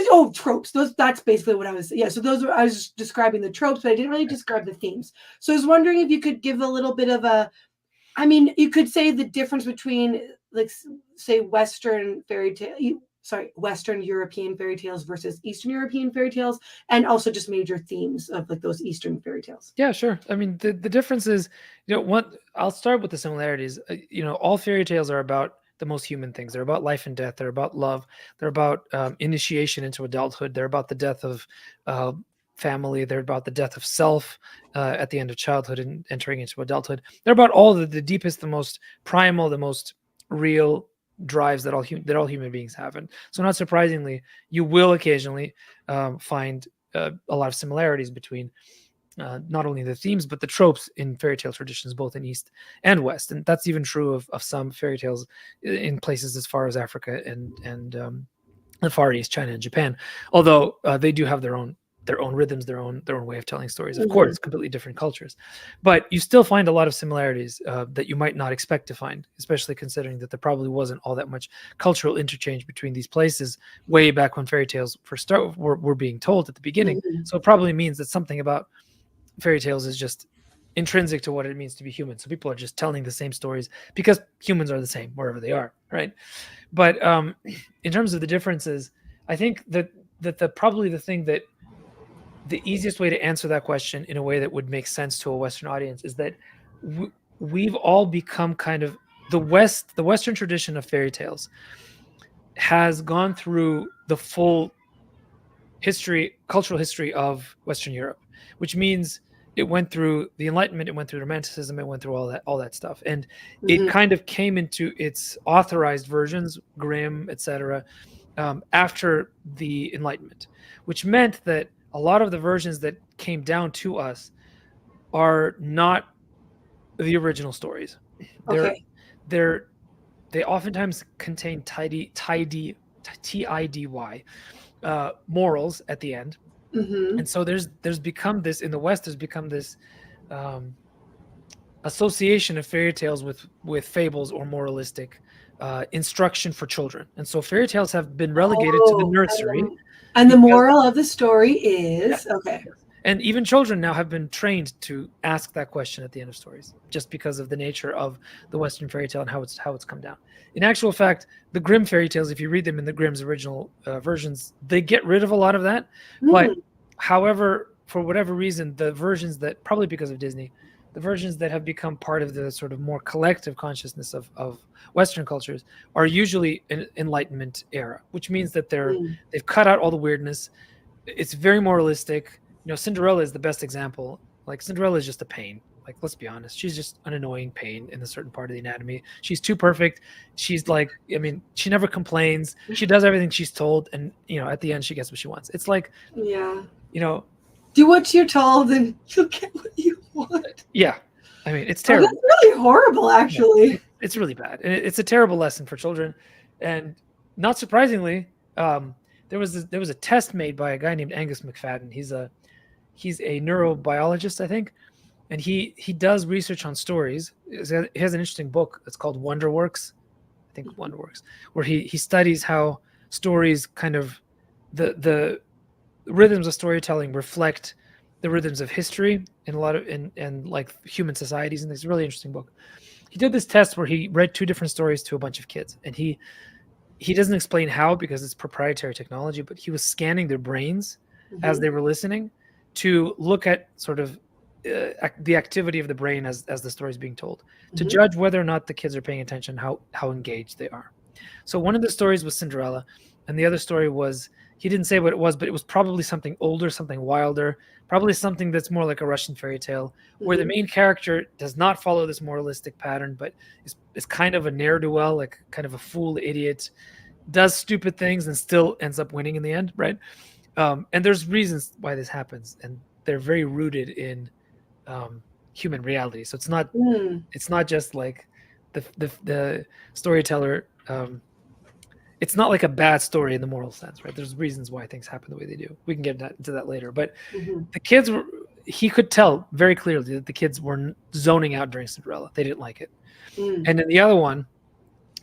Oh, tropes. That's basically what I was. Yeah, so I was describing the tropes, but I didn't really describe the themes. So I was wondering if you could give a little bit of you could say the difference between, like, say, Western European fairy tales versus Eastern European fairy tales, and also just major themes of, like, those Eastern fairy tales. Yeah, sure. I mean, the difference is, I'll start with the similarities. All fairy tales are about the most human things. They're about life and death. They're about love. They're about initiation into adulthood. They're about the death of family. They're about the death of self at the end of childhood and entering into adulthood. They're about all the deepest, the most primal, the most real drives that all human beings have. And so, not surprisingly, you will occasionally find a lot of similarities between not only the themes, but the tropes in fairy tale traditions, both in East and West. And that's even true of some fairy tales in places as far as Africa and the Far East, China and Japan. Although they do have their own rhythms, their own way of telling stories. Of course, it's completely different cultures, but you still find a lot of similarities that you might not expect to find, especially considering that there probably wasn't all that much cultural interchange between these places way back when fairy tales first were being told at the beginning. So it probably means that something about fairy tales is just intrinsic to what it means to be human. So people are just telling the same stories because humans are the same wherever they are, right? But in terms of the differences, I think that probably the thing that the easiest way to answer that question in a way that would make sense to a Western audience is that we've all become kind of the Western tradition of fairy tales has gone through the full cultural history of Western Europe, which means it went through the Enlightenment, it went through Romanticism, it went through all that stuff, and it kind of came into its authorized versions, Grimm, etc., after the Enlightenment, which meant that a lot of the versions that came down to us are not the original stories. They oftentimes contain tidy morals at the end. And so there's become this in the West. There's become this association of fairy tales with fables or moralistic instruction for children. And so fairy tales have been relegated to the nursery. And the moral of the story is okay. And even children now have been trained to ask that question at the end of stories, just because of the nature of the Western fairy tale and how it's come down. In actual fact, the Grimm fairy tales, if you read them in the Grimm's original versions, they get rid of a lot of that. But however, for whatever reason, the versions that, probably because of Disney, the versions that have become part of the sort of more collective consciousness of Western cultures are usually an Enlightenment era, which means that they've cut out all the weirdness. It's very moralistic. Cinderella is the best example. Like, Cinderella is just a pain. Like, let's be honest. She's just an annoying pain in a certain part of the anatomy. She's too perfect. She's like, she never complains. She does everything she's told. And, at the end, she gets what she wants. It's like, do what you're told and you'll get what you want. Yeah. It's terrible. That's really horrible, actually. Yeah, it's really bad. And it's a terrible lesson for children. And not surprisingly, there was a test made by a guy named Angus McFadden. He's a neurobiologist, I think, and he does research on stories. He has an interesting book that's called Wonderworks, I think Wonderworks, where he studies how stories kind of the rhythms of storytelling reflect the rhythms of history in a lot of and like human societies, and it's a really interesting book. He did this test where he read 2 different stories to a bunch of kids, and he he doesn't explain how because it's proprietary technology, but he was scanning their brains as they were listening to look at sort of the activity of the brain as the story is being told, to judge whether or not the kids are paying attention, how engaged they are. So one of the stories was Cinderella, and the other story was, he didn't say what it was, but it was probably something older, something wilder, probably something that's more like a Russian fairy tale, where the main character does not follow this moralistic pattern, but is kind of a ne'er-do-well, like kind of a fool idiot, does stupid things and still ends up winning in the end, right? And there's reasons why this happens, and they're very rooted in human reality. So it's not just like the storyteller. It's not like a bad story in the moral sense, right? There's reasons why things happen the way they do. We can get into that later. But the kids he could tell very clearly that the kids were zoning out during Cinderella. They didn't like it. And in the other one,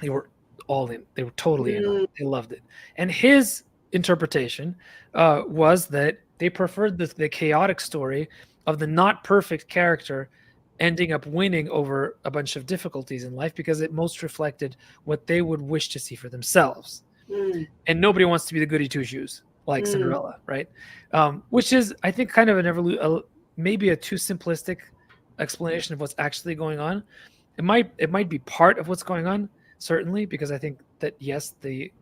they were all in. They were totally in on it. They loved it. And his interpretation was that they preferred the chaotic story of the not perfect character ending up winning over a bunch of difficulties in life because it most reflected what they would wish to see for themselves. And nobody wants to be the goody two-shoes like Cinderella, right? Which is, I think, kind of an maybe a too simplistic explanation of what's actually going on. It might be part of what's going on, certainly, because I think that, yes, the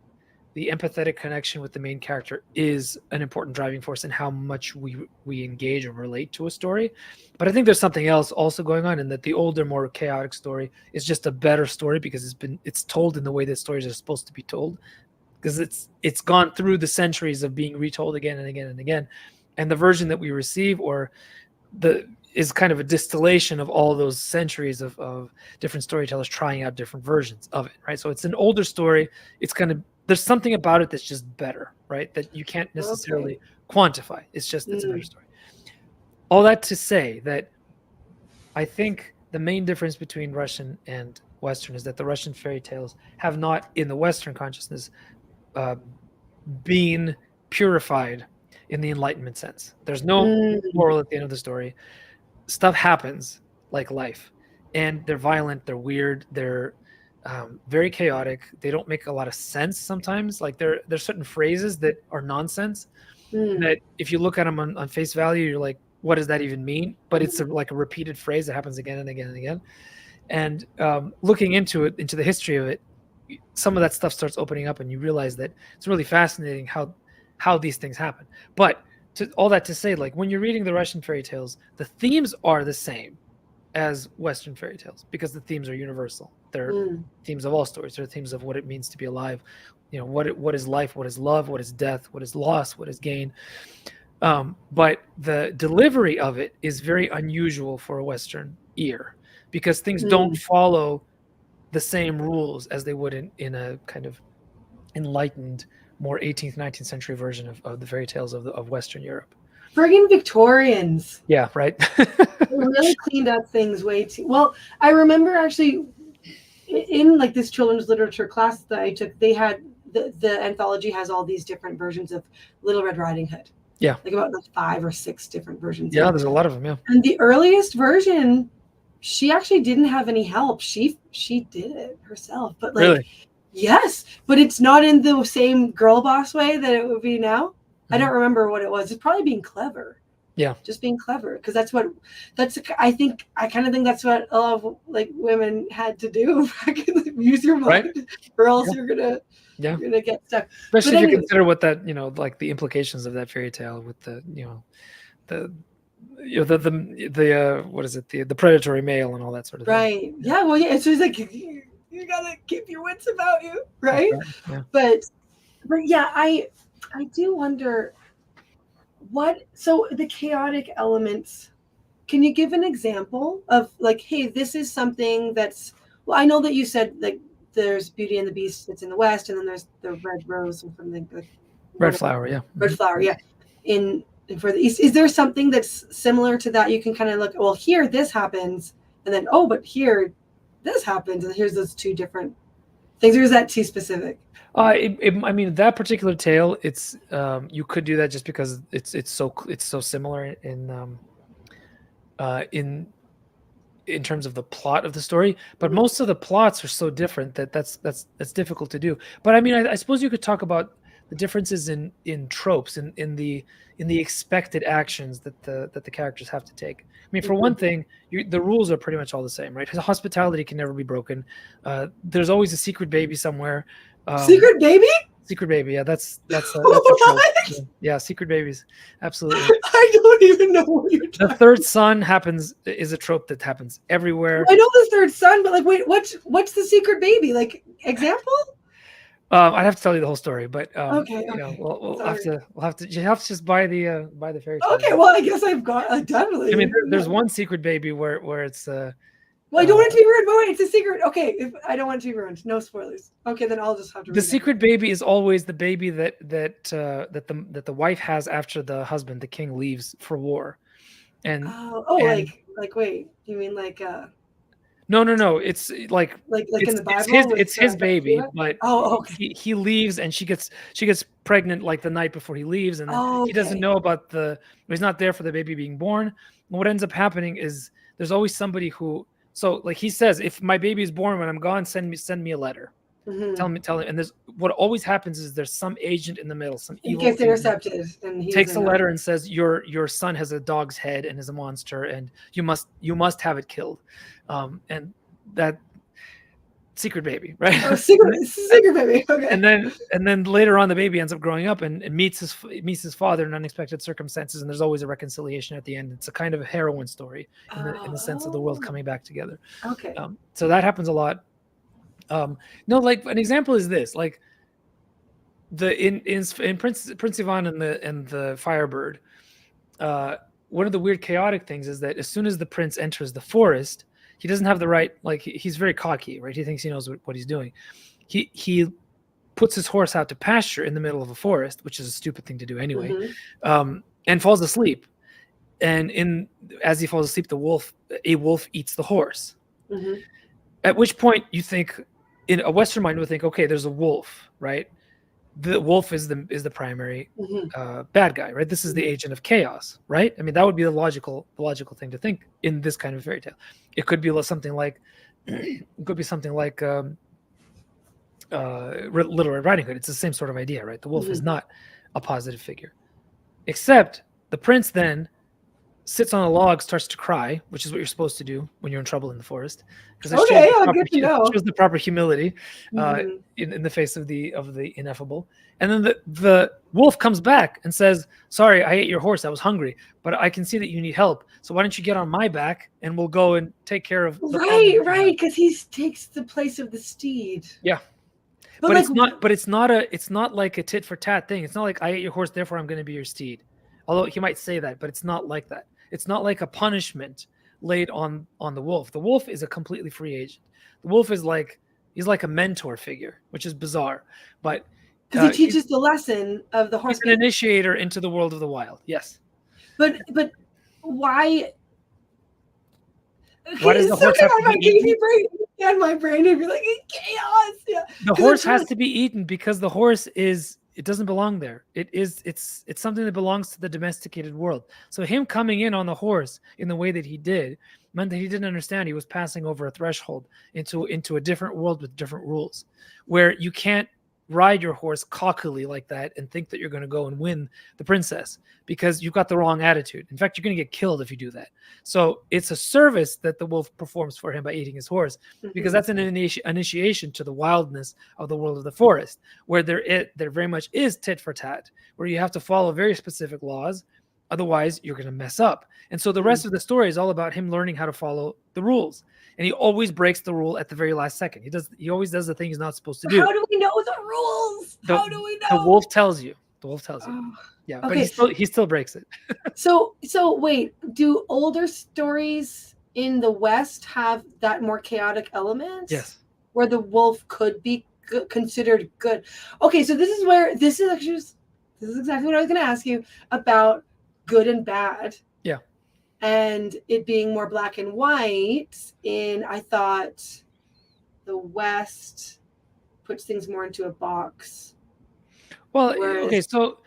empathetic connection with the main character is an important driving force in how much we engage or relate to a story. But I think there's something else also going on, in that the older, more chaotic story is just a better story because it's told in the way that stories are supposed to be told, because it's gone through the centuries of being retold again and again and again. And the version that we receive is kind of a distillation of all those centuries of different storytellers trying out different versions of it, right? So it's an older story. There's something about it that's just better, right? That you can't necessarily quantify. It's a better story. All that to say that I think the main difference between Russian and Western is that the Russian fairy tales have not, in the Western consciousness, been purified in the Enlightenment sense. There's no moral at the end of the story. Stuff happens like life, and they're violent, they're weird, they're very chaotic. They don't make a lot of sense sometimes. Like there's certain phrases that are nonsense that if you look at them on face value, you're like, what does that even mean? But it's like a repeated phrase that happens again and again and again. And looking into the history of it, some of that stuff starts opening up, and you realize that it's really fascinating how these things happen. But all that to say, like when you're reading the Russian fairy tales, the themes are the same as Western fairy tales because the themes are universal. They're themes of all stories. They're themes of what it means to be alive. You know, what is life, what is love, what is death, what is loss, what is gain. But the delivery of it is very unusual for a Western ear because things don't follow the same rules as they would in a kind of enlightened, more 18th, 19th century version of the fairy tales of Western Europe. Friggin' Victorians. Yeah, right. They really cleaned up things way too well. I remember actually in like this children's literature class that I took, they had the anthology has all these different versions of Little Red Riding Hood. Yeah. Like about 5 or 6 different versions. Yeah, there's a lot of them, yeah. And the earliest version, she actually didn't have any help. She did it herself. But like really? Yes, but it's not in the same girl boss way that it would be now. I don't remember what it was. It's probably being clever. Yeah. Just being clever. Because I kind of think that's what a lot of like women had to do. Use your mind, right? Or else you're gonna get stuck. Especially if you consider what that, like the implications of that fairy tale with the what is it, the predatory male and all that sort of thing. Right. Yeah, well, yeah, it's just like you gotta keep your wits about you, right? Yeah. But yeah, I do wonder so the chaotic elements, can you give an example of like, hey, this is something that's, well, I know that you said like there's Beauty and the Beast that's in the West, and then there's the Red Rose and something like Red Flower, yeah. Red Flower, yeah. In for the East, is there something that's similar to that? You can kind of look, well, here this happens, and then but here this happens, and here's those 2 different things. Or is that too specific? I mean, that particular tale, it's you could do that just because it's so similar in in terms of the plot of the story, but Mhm. most of the plots are so different that that's difficult to do. But I mean, I suppose you could talk about the differences in tropes in the expected actions that the characters have to take. I mean, for one Mhm. thing, the rules are pretty much all the same, right? Because hospitality can never be broken. There's always a secret baby somewhere. Um, Secret baby? secret baby, yeah, that's a trope. What? Yeah, secret babies, absolutely. I don't even know what you're The talking. third son is a trope that happens everywhere. I know the third son, but like, wait, what's the secret baby? Like, example? I'd have to tell you the whole story, but Okay, you know, okay. Sorry. we'll have to you have to just buy the fairy tale. Okay, well, I guess I've got I mean, definitely. there's one secret baby where it's Well, I don't want it to be ruined, but wait, it's a secret. Okay, if I don't want it to be ruined, no spoilers. Okay, then I'll just have to the read it. secret baby is always the baby that the wife has after the husband, the king, leaves for war, and Oh, and wait, you mean no, it's like in the Bible with it's his baby, Bathsheba? but Oh, okay. he leaves and she gets pregnant like the night before he leaves, and then Oh, he doesn't okay. know about he's not there for the baby being born. And what ends up happening is there's always somebody who, so like he says, if my baby is born when I'm gone, send me a letter. Hmm. Tell him. And there's what always happens is there's some agent in the middle, some It evil gets agent intercepted, and he takes a doesn't know. letter and says your son has a dog's head and is a monster, and you must have it killed. And that secret baby, right? Oh, secret baby. Okay. And then later on, the baby ends up growing up and meets his father in unexpected circumstances, and there's always a reconciliation at the end. It's a kind of a heroine story in the sense of the world coming back together. Okay. So that happens a lot. No, like an example is this, like in Prince Ivan and the Firebird. One of the weird chaotic things is that as soon as the prince enters the forest, he doesn't have the right, like he's very cocky, right? He thinks he knows what he's doing. He puts his horse out to pasture in the middle of a forest, which is a stupid thing to do anyway, and falls asleep. And as he falls asleep, a wolf eats the horse. Mm-hmm. At which point you think, in a Western mind would think, okay, there's a wolf, right? The wolf is the primary bad guy, right? This is the agent of chaos, right? I mean, that would be the logical thing to think in this kind of fairy tale. It could be something like Little Red Riding Hood. It's the same sort of idea, right? The wolf is not a positive figure, except the prince then sits on a log, starts to cry, which is what you're supposed to do when you're in trouble in the forest, because that shows the proper humility in the face of the ineffable. And then the wolf comes back and says, "Sorry, I ate your horse. I was hungry, but I can see that you need help. So why don't you get on my back and we'll go and take care of the problem." Right, because he takes the place of the steed. Yeah. But it's not like a tit for tat thing. It's not like I ate your horse, therefore I'm going to be your steed. Although he might say that, but it's not like that. It's not like a punishment laid on the wolf. The wolf is a completely free agent. The wolf is he's like a mentor figure, which is bizarre, but because he teaches the lesson of the horse. He's an initiator into the world of the wild. Yes. But why? Why does the horse have to be eaten? My brain would be like chaos. Yeah. The horse has to be eaten because the horse it doesn't belong there. It's something that belongs to the domesticated world. So him coming in on the horse in the way that he did meant that he didn't understand he was passing over a threshold into a different world with different rules, where you can't ride your horse cockily like that and think that you're going to go and win the princess, because you've got the wrong attitude. In fact, you're going to get killed if you do that. So it's a service that the wolf performs for him by eating his horse, because that's an initiation to the wildness of the world of the forest, where there very much is tit for tat, where you have to follow very specific laws. Otherwise, you're going to mess up. And so the rest of the story is all about him learning how to follow the rules. And he always breaks the rule at the very last second. He always does the thing he's not supposed to do. How do we know the rules? How do we know? The wolf tells you. Yeah, okay. But he still breaks it. So wait, do older stories in the West have that more chaotic element? Yes. Where the wolf could be considered good. Okay, so this is exactly what I was going to ask you about good and bad. Yeah. And it being more black and white I thought the West puts things more into a box. Well, okay, so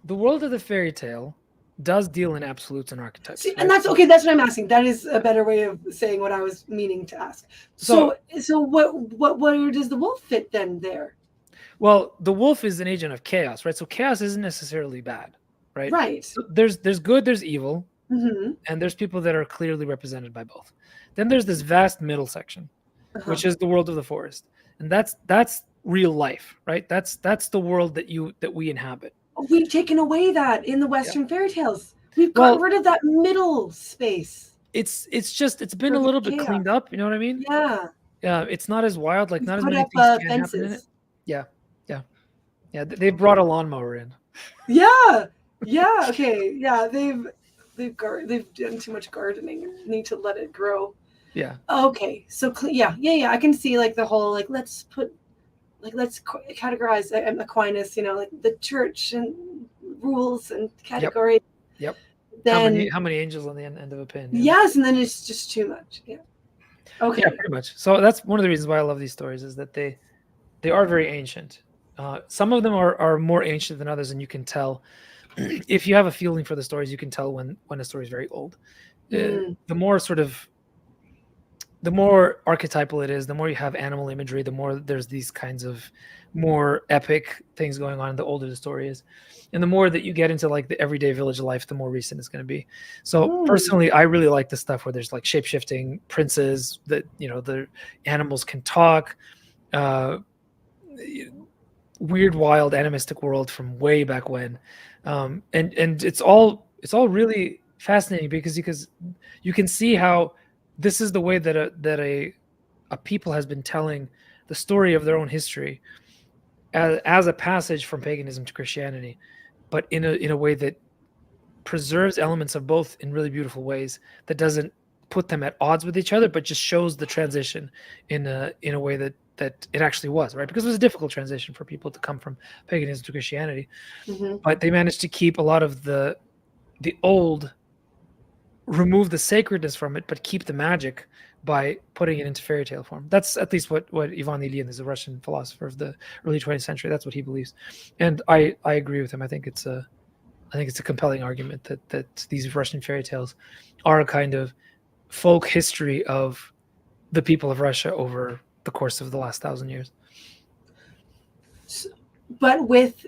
the world of the fairy tale does deal in absolutes and archetypes. See, right? and that's okay. That's what I'm asking. That is a better way of saying what I was meaning to ask. So where does the wolf fit then there? Well, the wolf is an agent of chaos, right? So chaos isn't necessarily bad, right? Right. So there's good, there's evil, Mm-hmm. and there's people that are clearly represented by both. Then there's this vast middle section, which is the world of the forest, and that's real life, right? That's the world that we inhabit. We've taken away that in the Western fairy tales. We've gotten rid of that middle space. It's been a little bit cleaned up. You know what I mean? Yeah. It's not as wild. Like, not as many up things can happen in it. Yeah. They brought a lawnmower in. Yeah. Okay. Yeah. They've done too much gardening and need to let it grow. Yeah. Okay. So yeah. I can see like the whole like let's categorize Aquinas. Like the church and rules and categories. Yep. Then how many angels on the end of a pin? Yes, and then it's just too much. Yeah. Okay. Yeah, pretty much. So that's one of the reasons why I love these stories, is that they are very ancient. Some of them are more ancient than others, and you can tell if you have a feeling for the stories. You can tell when a story is very old. The more archetypal it is, the more you have animal imagery, the more there's these kinds of more epic things going on, the older the story is. And the more that you get into like the everyday village life, the more recent it's going to be. So personally, I really like the stuff where there's like shape-shifting princes that, the animals can talk, weird, wild, animistic world from way back when. And it's all really fascinating because you can see how this is the way that a people has been telling the story of their own history as a passage from paganism to Christianity, but in a way that preserves elements of both in really beautiful ways, that doesn't put them at odds with each other, but just shows the transition in a way that it actually was, right? Because it was a difficult transition for people to come from paganism to Christianity, but they managed to keep a lot of the old, remove the sacredness from it, but keep the magic by putting it into fairy tale form. That's at least what Ivan Ilyin is, a Russian philosopher of the early 20th century. That's what he believes, and I agree with him. I think it's a compelling argument that these Russian fairy tales are a kind of folk history of the people of Russia over the course of the last 1,000 years. But with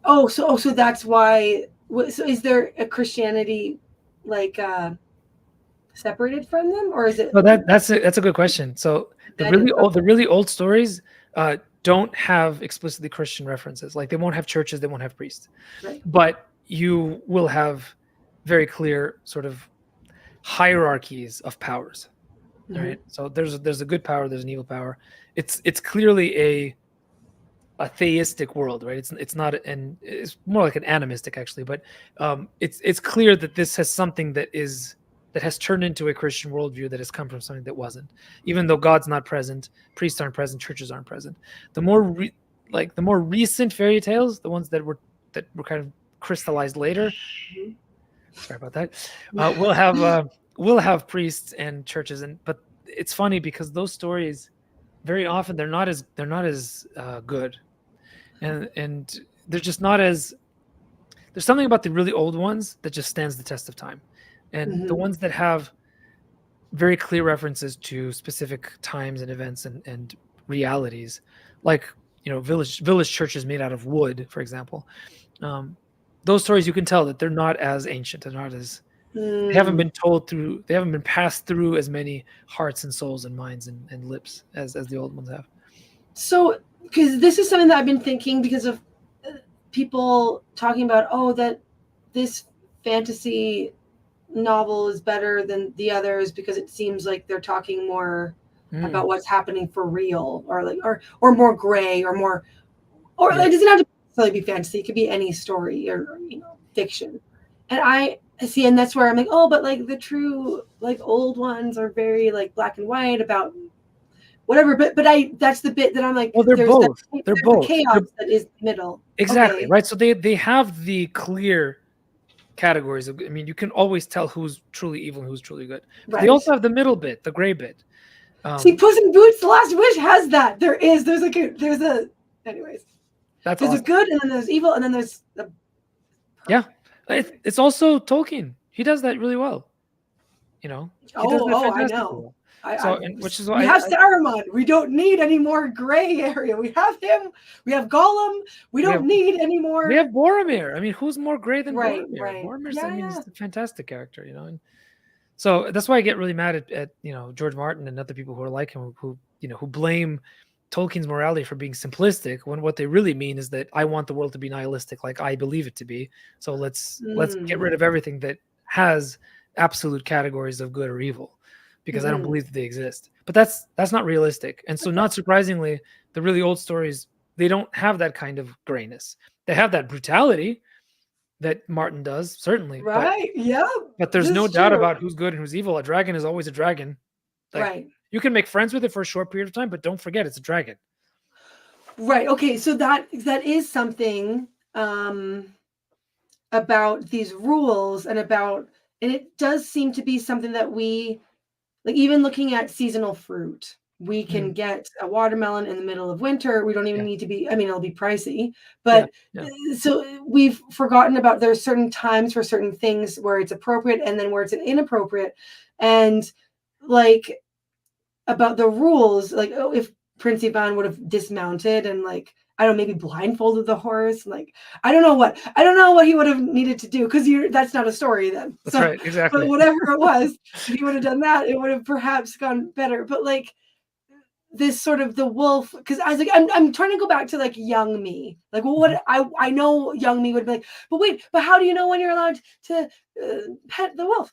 so that's why. So is there a Christianity like separated from them, or is it? Oh, that's a good question. So the really old stories don't have explicitly Christian references. Like, they won't have churches, they won't have priests, right. But you will have very clear sort of hierarchies of powers, right? So there's a good power, there's an evil power. It's clearly a theistic world, right? It's not, and it's more like an animistic actually, but it's clear that this has something that has turned into a Christian worldview that has come from something that wasn't. Even though God's not present, priests aren't present, churches aren't present. The more recent fairy tales, the ones that were kind of crystallized later. Sorry about that. We'll have priests and churches, but it's funny because those stories very often they're not as good, and they're just not as. There's something about the really old ones that just stands the test of time. And the ones that have very clear references to specific times and events and realities, like village churches made out of wood, for example. Those stories, you can tell that they're not as ancient, they're not as they haven't been told through, they haven't been passed through as many hearts and souls and minds and lips as the old ones have. So, because this is something that I've been thinking because of people talking about, that this fantasy novel is better than the others because it seems like they're talking more about what's happening for real, or more gray, or more, or it doesn't have to necessarily be fantasy. It could be any story or fiction. And I see, and that's where I'm like, but like the true like old ones are very like black and white about whatever. But that's the bit that I'm like, well, they're both. They're both. The chaos that is the middle. Exactly, okay. Right. So they have the clear categories. I mean, you can always tell who's truly evil and who's truly good. But they also have the middle bit, the gray bit. See, Puss in Boots: The Last Wish has that. There's a anyways. That's there's awesome. a good, and then there's evil, and then there's the yeah. It's also Tolkien. He does that really well. You know, he does that I fantastically know. well. So, and which is We why have Saruman. We don't need any more gray area. We have him. We have Gollum. We we don't have need any we have more. Boromir. I mean, who's more gray than Right, Boromir? right. Boromir's, I Yeah, mean, yeah. he's a fantastic character, you know. And so that's why I get really mad at George Martin and other people who are like him, who blame Tolkien's morality for being simplistic when what they really mean is that I want the world to be nihilistic, like I believe it to be. So let's get rid of everything that has absolute categories of good or evil, because I don't believe that they exist. But that's not realistic. And so, not surprisingly, the really old stories, they don't have that kind of grayness. They have that brutality that Martin does, certainly, Right. Yeah. but there's This no is doubt true. about who's good and who's evil. A dragon is always a dragon. Like, Right. you can make friends with it for a short period of time, but don't forget it's a dragon. Right. Okay. So that is something about these rules and it does seem to be something that we like, even looking at seasonal fruit. We can get a watermelon in the middle of winter. We don't even need to be, I mean, it'll be pricey, but so we've forgotten about there's certain times for certain things where it's appropriate and then where it's inappropriate. And like about the rules, like, oh, if Prince Ivan would have dismounted and like, I don't know, maybe blindfolded the horse. Like, I don't know what he would have needed to do, because that's not a story then. That's right, exactly. But whatever it was, if he would have done that, it would have perhaps gone better. But like this sort of the wolf, because I was like, I'm trying to go back to like young me. Like, well, what I know young me would be like, but wait, but how do you know when you're allowed to pet the wolf?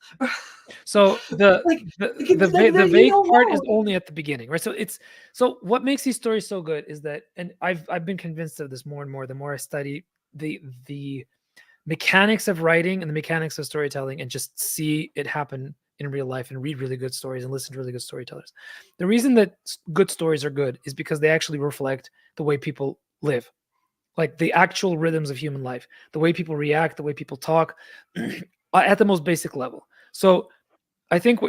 So the vague part is only at the beginning, right? So what makes these stories so good is that, and I've been convinced of this more and more the more I study the mechanics of writing and the mechanics of storytelling, and just see it happen in real life and read really good stories and listen to really good storytellers. The reason that good stories are good is because they actually reflect the way people live, like the actual rhythms of human life, the way people react, the way people talk at the most basic level. So I think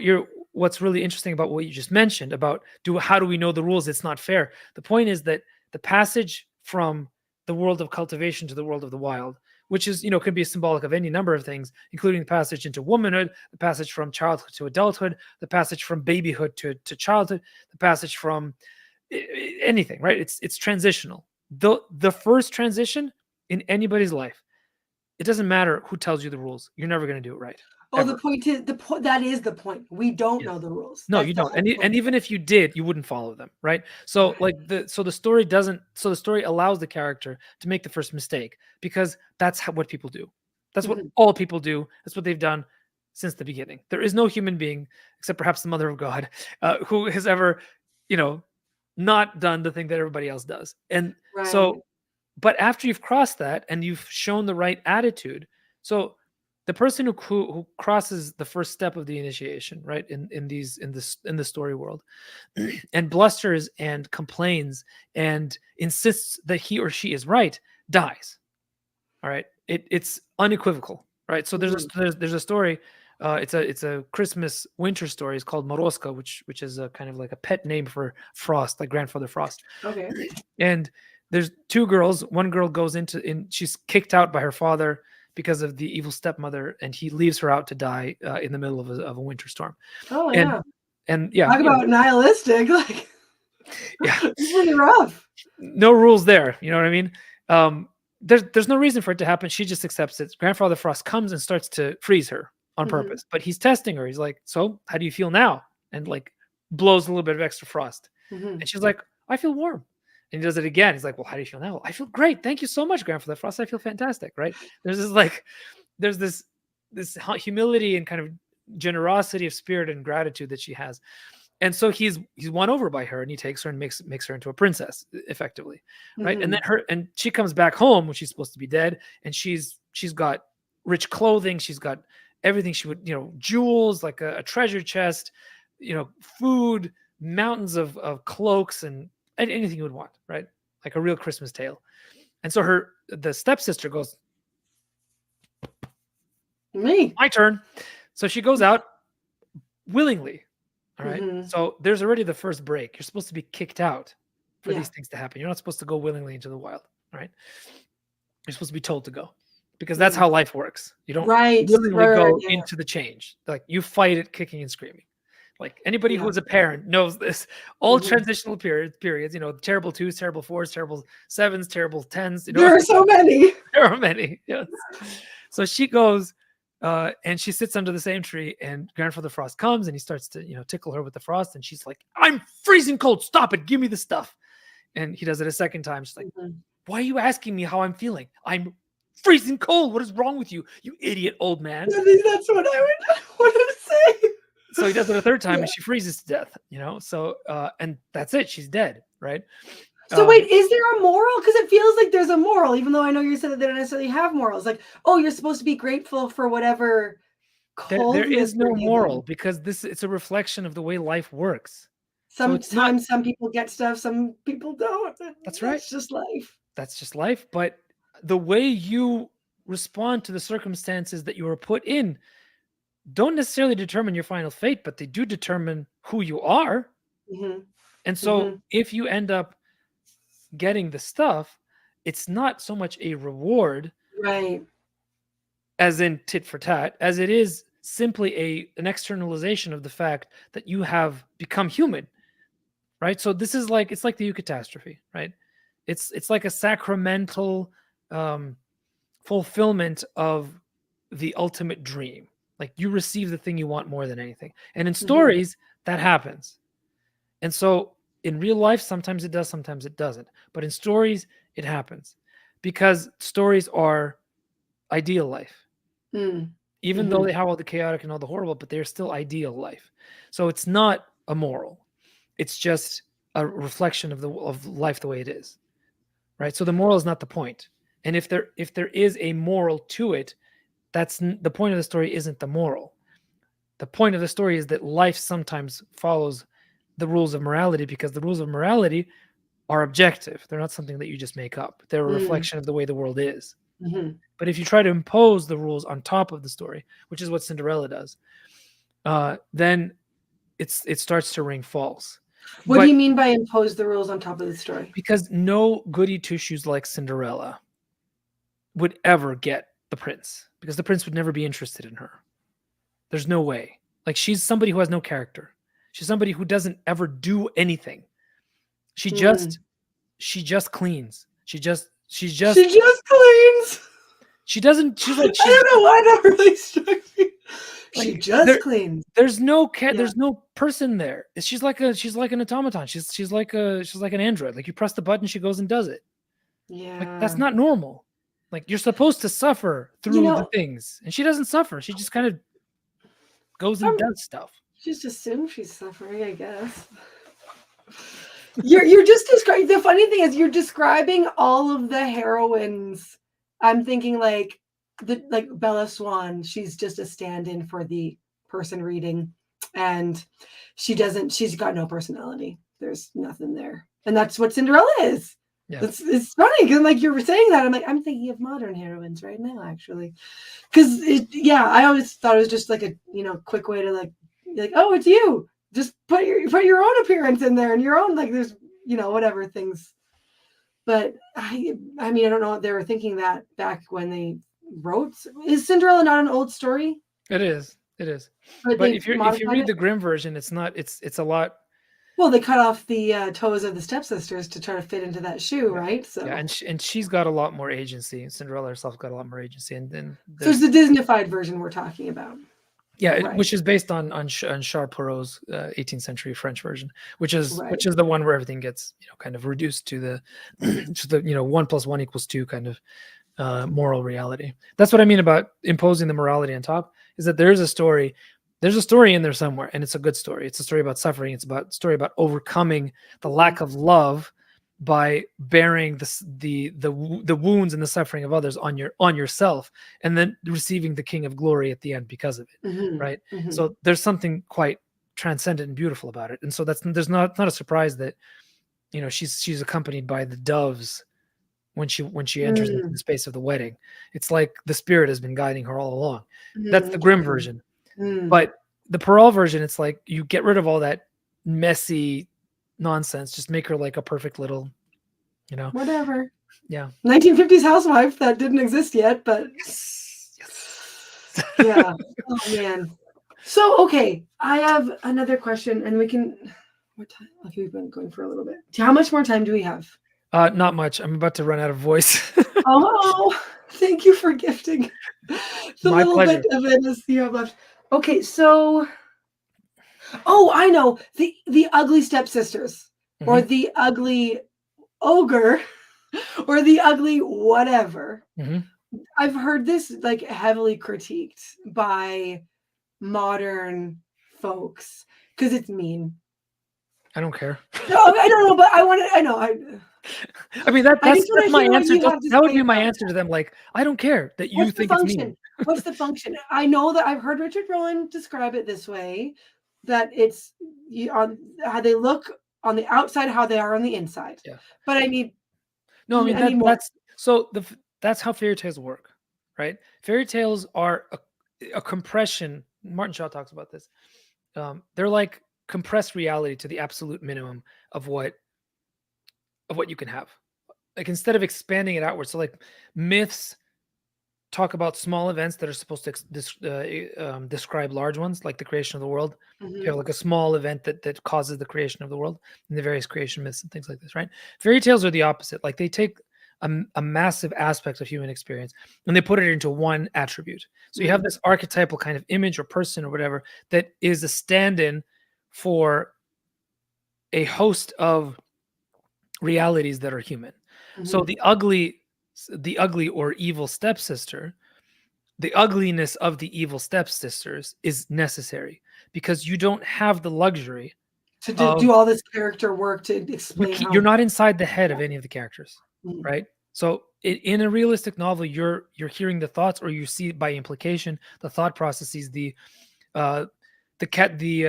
what's really interesting about what you just mentioned about how do we know the rules? It's not fair. The point is that the passage from the world of cultivation to the world of the wild, which is, could be symbolic of any number of things, including the passage into womanhood, the passage from childhood to adulthood, the passage from babyhood to childhood, the passage from anything, right? It's transitional. The first transition in anybody's life, it doesn't matter who tells you the rules. You're never going to do it right. Oh, ever. That is the point. We don't know the rules. No, you don't. And even if you did, you wouldn't follow them, right? So the story allows the character to make the first mistake, because that's what people do. That's what all people do. That's what they've done since the beginning. There is no human being, except perhaps the mother of God, who has ever, not done the thing that everybody else does. And so, but after you've crossed that and you've shown the right attitude, so the person who crosses the first step of the initiation, right, in the story world, and blusters and complains and insists that he or she is right, dies. All right, it's unequivocal, right? So there's a story. It's a Christmas winter story. It's called Moroska, which is a kind of like a pet name for Frost, like Grandfather Frost. Okay. And there's two girls. One girl goes she's kicked out by her father because of the evil stepmother, and he leaves her out to die in the middle of a winter storm. Oh, yeah. And yeah, talk about nihilistic. Like, yeah, it's really rough. No rules there. You know what I mean? There's no reason for it to happen. She just accepts it. Grandfather Frost comes and starts to freeze her on purpose, but he's testing her. He's like, "So, how do you feel now?" And like blows a little bit of extra frost, and she's like, "I feel warm." And he does it again. He's like, "Well, how do you feel now?" "Well, I feel great. Thank you so much, Grandfather Frost. I feel fantastic." Right? There's this humility and kind of generosity of spirit and gratitude that she has. And so he's won over by her, and he takes her and makes her into a princess, effectively, right? And then she comes back home when she's supposed to be dead, and she's got rich clothing, she's got everything she would, jewels, like a treasure chest, food, mountains of cloaks, and anything you would want, right? Like a real Christmas tale. And so the stepsister goes, "Me, my turn." So she goes out willingly. All right. So there's already the first break. You're supposed to be kicked out for these things to happen. You're not supposed to go willingly into the wild. All right. You're supposed to be told to go. because that's how life works. You don't Right. willingly Right, go yeah. into the change. Like you fight it kicking and screaming. Like anybody Yeah. who's a parent knows this. All Mhm. transitional periods, you know, terrible 2s, terrible 4s, terrible 7s, terrible 10s, you know. There are so many. There are many. Yes. So she goes and she sits under the same tree, and Grandfather Frost comes and he starts to, you know, tickle her with the frost, and she's like, I'm freezing cold. Stop it. Give me the stuff. And he does it a second time. She's like, Mhm. why are you asking me how I'm feeling? I'm freezing cold. What is wrong with you, you idiot old man? I think that's what I would want to say. So he does it a third time Yeah. and she freezes to death, you know? So, and that's it. She's dead, right? So wait, is there a moral? Because it feels like there's a moral, even though I know you said that they don't necessarily have morals. Like, oh, you're supposed to be grateful for whatever there is coldness no they're given. moral, because it's a reflection of the way life works. Sometimes some people get stuff, some people don't. That's right. It's just life. That's just life. But the way you respond to the circumstances that you are put in don't necessarily determine your final fate, but they do determine who you are. Mhm. And so Mhm. if you end up getting the stuff, it's not so much a reward, Right. as in tit for tat, as it is simply an externalization of the fact that you have become human, right? So this is like, it's like the eucatastrophe, right? It's like a sacramental fulfillment of the ultimate dream. Like you receive the thing you want more than anything. And in Mhm. stories, that happens. And so in real life, sometimes it does, sometimes it doesn't. But in stories, it happens because stories are ideal life. Mm. Even though they have all the chaotic and all the horrible, but they're still ideal life. So it's not a moral. It's just a reflection of life the way it is. Right? So the moral is not the point. And if there is a moral to it, that's the point of the story isn't the moral. The point of the story is that life sometimes follows the rules of morality, because the rules of morality are objective. They're not something that you just make up. They're a reflection of the way the world is. Mhm. But if you try to impose the rules on top of the story, which is what Cinderella does, then it starts to ring false. What do you mean by impose the rules on top of the story? Because no goody two shoes like Cinderella would ever get the prince, because the prince would never be interested in her. There's no way. Like, she's somebody who has no character. She's somebody who doesn't ever do anything. She just cleans. She just cleans. She doesn't. She's like, I don't know why that really struck me. She like, just cleans. There's no there's no person there. She's like an automaton. She's like an android. Like, you press the button, she goes and does it. Yeah. Like, that's not normal. Like, you're supposed to suffer through the things, and she doesn't suffer. She just kind of goes and does stuff. She just assumes she's suffering, I guess. You're just describing. The funny thing is, you're describing all of the heroines. I'm thinking like Bella Swan. She's just a stand-in for the person reading, and she's got no personality. There's nothing there, and that's what Cinderella is. Yeah. It's funny because like you were saying that, I'm thinking of modern heroines right now, actually, because I always thought it was just like a quick way to like oh, it's you. Just put your own appearance in there and your own, like, there's whatever things. But I mean, I don't know what they were thinking that back when they wrote. Is Cinderella not an old story? It is. But if you read the Grimm version, it's not. It's a lot. Well, they cut off the toes of the stepsisters to try to fit into that shoe, right? So yeah, and she's got a lot more agency. Cinderella herself got a lot more agency, and then so it's the Disneyfied version we're talking about. Yeah, right. Which is based on Charles Perrault's 18th century French version, which is the one where everything gets kind of reduced to the 1 + 1 = 2 kind of moral reality. That's what I mean about imposing the morality on top. Is that there's a story in there somewhere, and it's a good story. It's a story about suffering. It's a story about overcoming the lack of love by bearing the wounds and the suffering of others on yourself, and then receiving the King of Glory at the end because of it, right? So there's something quite transcendent and beautiful about it, and so there's not a surprise that she's accompanied by the doves when she enters into the space of the wedding. It's like the spirit has been guiding her all along. That's the Grimm version, but the Perrault version, it's like you get rid of all that messy nonsense, just make her like a perfect little whatever Yeah. 1950s housewife that didn't exist yet, but Yes. yeah. Oh man. So okay, I have another question, and we can. What time? Okay, we've been going for a little bit. How much more time do we have? Not much. I'm about to run out of voice. Oh, thank you for gifting the My little pleasure. bit of it you have left. Okay, so I know the ugly stepsisters, or Mhm. the ugly ogre, or the ugly whatever. Mhm. I've heard this like heavily critiqued by modern folks because it's mean. I don't care. No, I don't know, but I want to. I know. I mean, I that's just want to my hear what answer. you have to That would say be my about answer that. to them. Like, I don't care that you What's the think it's mean. function? What's the function? I know that I've heard Richard Rowan describe it this way, that it's on how they look on the outside, how they are on the inside. Yeah. But I need more. That's so that's how fairy tales work, right? Fairy tales are a compression. Martin Shaw talks about this. They're like compressed reality to the absolute minimum of what you can have. Like instead of expanding it outward, so like myths talk about small events that are supposed to describe large ones, like the creation of the world. You have Mhm. like a small event that causes the creation of the world, and the various creation myths and things like this, right? Fairy tales are the opposite. Like they take a massive aspect of human experience and they put it into one attribute. So you have this archetypal kind of image or person or whatever that is a stand-in for a host of realities that are human. So Mhm. the ugly or evil stepsister, the ugliness of the evil stepsisters is necessary because you don't have the luxury To of do all this character work to explain you're how. not inside the head of any of the characters, Mhm. right? So in a realistic novel, you're hearing the thoughts, or you see by implication the thought processes, uh the cat the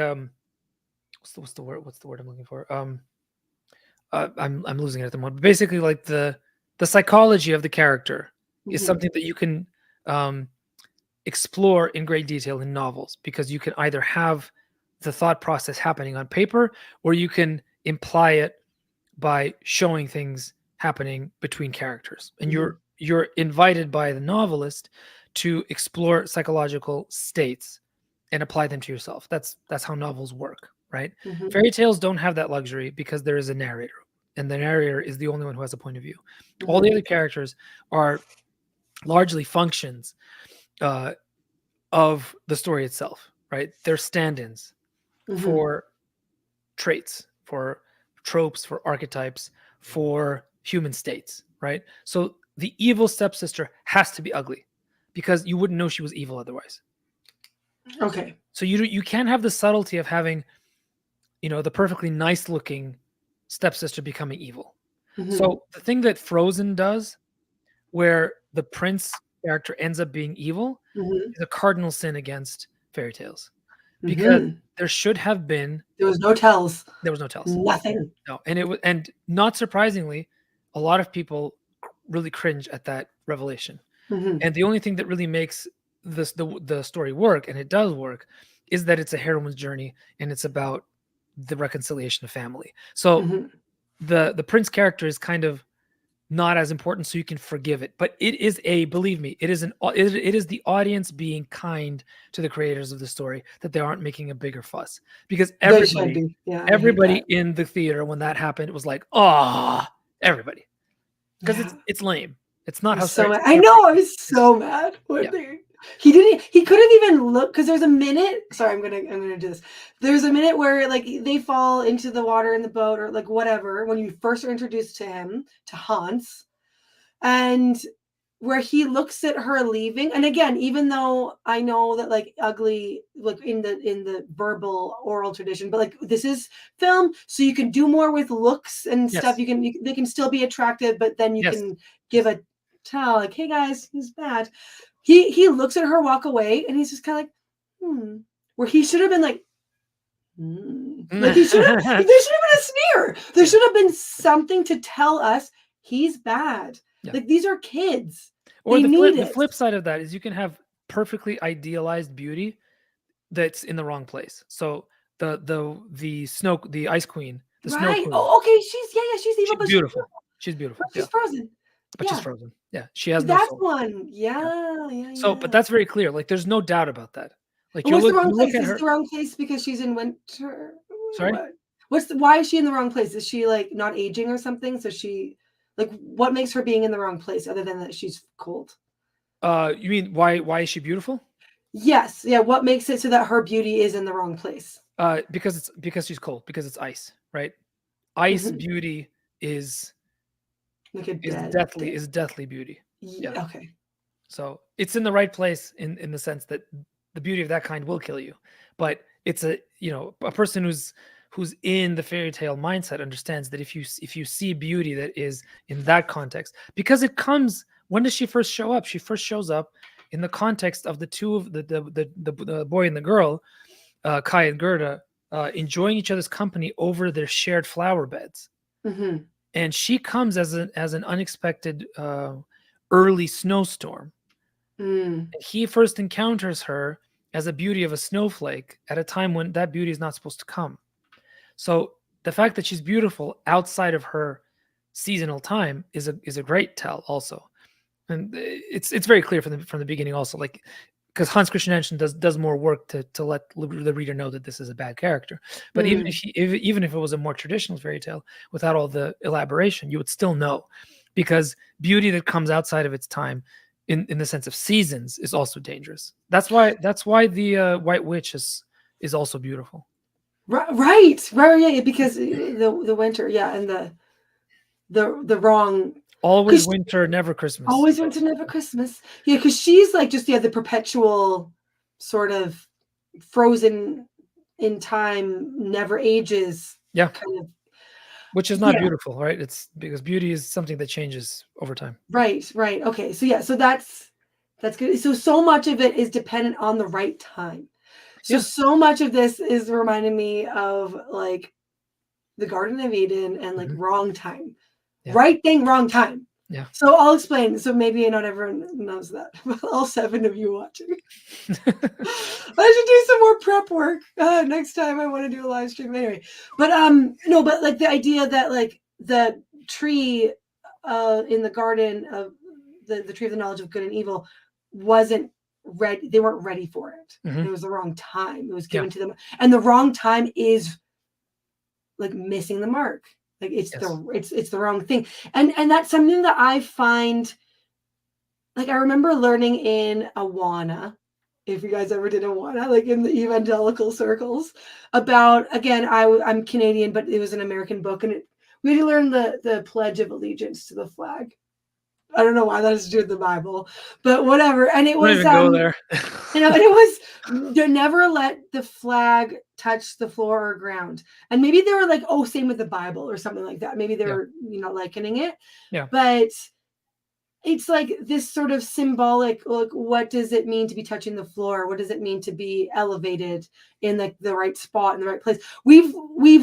what's the word I'm looking for? I'm losing it at the moment. But basically, like the psychology of the character is Mhm. something that you can um, explore in great detail in novels, because you can either have the thought process happening on paper, or you can imply it by showing things happening between characters, and Mhm. you're invited by the novelist to explore psychological states and apply them to yourself. That's how novels work, right? Mhm. Fairy tales don't have that luxury because there is a narrator, and the narrator is the only one who has a point of view. All the Mhm. other characters are largely functions uh, of the story itself, right? They're stand-ins Mhm. for traits, for tropes, for archetypes, for human states, right? So the evil stepsister has to be ugly because you wouldn't know she was evil otherwise. Okay. So you can't have the subtlety of having, the perfectly nice looking stepsister becoming evil. Mhm. So the thing that Frozen does, where the prince character ends up being evil, Mhm. is a cardinal sin against fairy tales, because Mhm. there should have been There was no tells. there was no tells. Nothing. No, and it was, and not surprisingly, a lot of people really cringe at that revelation. Mhm. And the only thing that really makes the story work, and it does work, is that it's a heroine's journey and it's about the reconciliation of family. So Mhm. the prince character is kind of not as important, so you can forgive it. But it is believe me, it is the audience being kind to the creators of the story, that they aren't making a bigger fuss, because They should be. Yeah, I hate everybody that. in the theater when that happened, it was like, oh, everybody, because Yeah. it's lame. It's I not how was so fairy mad. tales I are know. I created. was so mad when Yeah. they. He couldn't even look because there's a minute. Sorry, I'm gonna do this. There's a minute where like they fall into the water in the boat or like whatever when you first are introduced to him, to Hans, and where he looks at her leaving. And again, even though I know that like ugly, like in the verbal oral tradition, but like this is film, so you can do more with looks and stuff. Yes. They can still be attractive, but then you Yes. can give a tell like, hey guys, he's bad. He looks at her walk away, and he's just kind of like, where he should have been like, like he should have. There should have been a sneer. There should have been something to tell us he's bad. Yeah. Like these are kids. Or They need the it. flip side of that is you can have perfectly idealized beauty that's in the wrong place. So the ice queen, the snow Right. queen, Oh, okay. She's yeah, she's evil, she's but she's beautiful. beautiful. She's But beautiful. Yeah. she's frozen. but she's Yeah, frozen. Yeah, she has no that's soul. one. Yeah. Yeah, yeah, So, but yeah. that's very clear. Like, there's no doubt about that. Like, And what's the you wrong look place? at Is it her. the wrong place because she's in winter? Sorry. What? Why is she in the wrong place? Is she like not aging or something? So she like what makes her being in the wrong place other than that she's cold? You mean why is she beautiful? Yes, yeah. What makes it so that her beauty is in the wrong place? Because she's cold, because it's ice, right? Ice Mhm. beauty is Like a is dead. deathly is deathly beauty. Yeah. Okay. So it's in the right place in the sense that the beauty of that kind will kill you. But it's a person who's in the fairy tale mindset understands that if you see beauty that is in that context, because it comes. When does she first show up? She first shows up in the context of the two of the boy and the girl, Kai and Gerda, enjoying each other's company over their shared flower beds. Hmm. And she comes as an unexpected early snowstorm. Mm. And he first encounters her as a beauty of a snowflake at a time when that beauty is not supposed to come. So the fact that she's beautiful outside of her seasonal time is a great tell also. And it's very clear from the beginning also, like, because Hans Christian Andersen does more work to let the reader know that this is a bad character. But even Mm. even if it was a more traditional fairy tale without all the elaboration, you would still know, because beauty that comes outside of its time, in the sense of seasons, is also dangerous. That's why the White Witch is also beautiful. Right, yeah, because the winter, yeah, and the wrong Always because winter, never Christmas. always went to Never Christmas. Yeah, because she's like just the perpetual sort of frozen in time, never ages Yeah, kind of. which is not Yeah, beautiful, right? It's because beauty is something that changes over time. right. Okay, so yeah, so that's good. So much of it is dependent on the right time. Yeah. So much of this is reminding me of like the Garden of Eden and like Mhm. wrong time. Yeah. Right thing, wrong time. Yeah. So I'll explain. So maybe not everyone knows that, but all 7 of you watching. I should do some more prep work next time I want to do a live stream anyway. But no, but like the idea that like the tree in the garden of the tree of the knowledge of good and evil wasn't ready. They weren't ready for it. Mhm. It was the wrong time. It was Yeah. given to them, and the wrong time is like missing the mark. Like Yes. it's the wrong thing. And that's something that I find like I remember learning in Awana, if you guys ever did Awana, like in the evangelical circles, about again, I'm Canadian, but it was an American book, and we had to learn the Pledge of Allegiance to the flag. I don't know why that has to do with the Bible, but whatever. And it Don't was even go there. and it was to never let the flag touch the floor or ground. And maybe they were like, oh, same with the Bible or something like that. Maybe they Yeah. were, likening it. Yeah. But it's like this sort of symbolic, like, what does it mean to be touching the floor? What does it mean to be elevated in like the right spot in the right place? We've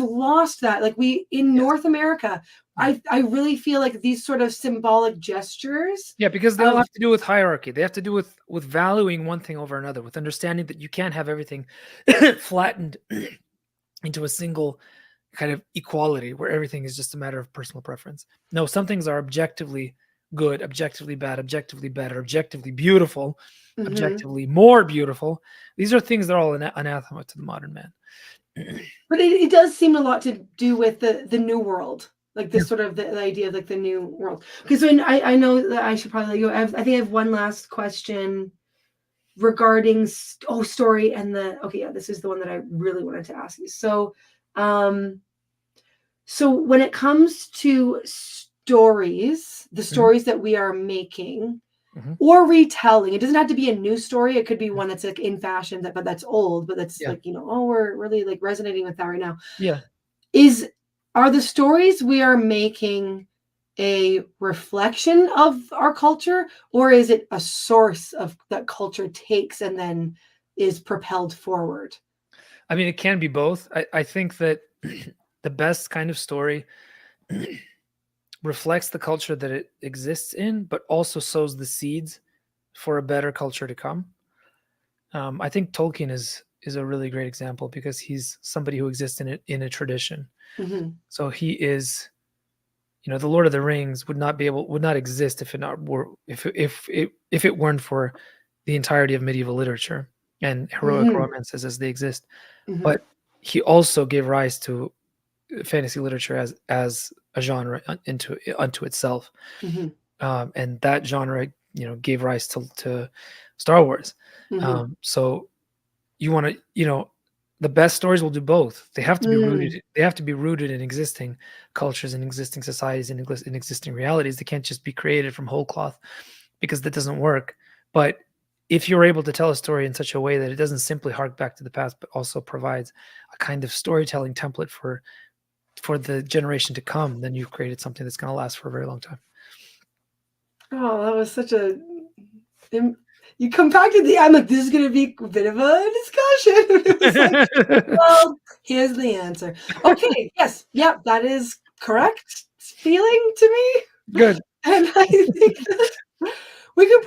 lost that. Like we in Yes. North America, Yeah. I really feel like these sort of symbolic gestures Yeah, because they all of have to do with hierarchy. They have to do with valuing one thing over another, with understanding that you can't have everything flattened into a single kind of equality where everything is just a matter of personal preference. No, some things are objectively good, objectively bad, objectively better, objectively beautiful, Mhm. objectively more beautiful. These are things that are all anathema to the modern man. But it does seem a lot to do with the new world, like Yeah. this sort of the idea of like the new world. Okay, so I know that I should probably go. I think I have one last question regarding story and the okay, yeah, this is the one that I really wanted to ask you. Um so when it comes to stories, the Mhm. stories that we are making Mhm. or retelling, it doesn't have to be a new story. It could be one that's like in fashion but that's old, but that's Yeah. like, oh, we're really like resonating with that right now. Yeah. Is Are the stories we are making a reflection of our culture, or is it a source of that culture takes and then is propelled forward? I mean, it can be both. I think that the best kind of story reflects the culture that it exists in, but also sows the seeds for a better culture to come. I think Tolkien is a really great example because he's somebody who exists in a tradition. Mhm. So he is the Lord of the Rings would not exist if it weren't for the entirety of medieval literature and heroic romances as they exist. But he also gave rise to fantasy literature as a genre unto itself, and that genre gave rise to Star Wars. So you want to the best stories will do both. They have to be rooted. They have to be rooted in existing cultures and existing societies and in existing realities. They can't just be created from whole cloth, because that doesn't work. But if you're able to tell a story in such a way that it doesn't simply hark back to the past, but also provides a kind of storytelling template for the generation to come, then you've created something that's going to last for a very long time. Oh, that was such a... You compacted I'm like, this is going to be a bit of a discussion. It was like, well, here's the answer. Okay, yes, yeah, that is correct feeling to me. Good. And I think that we can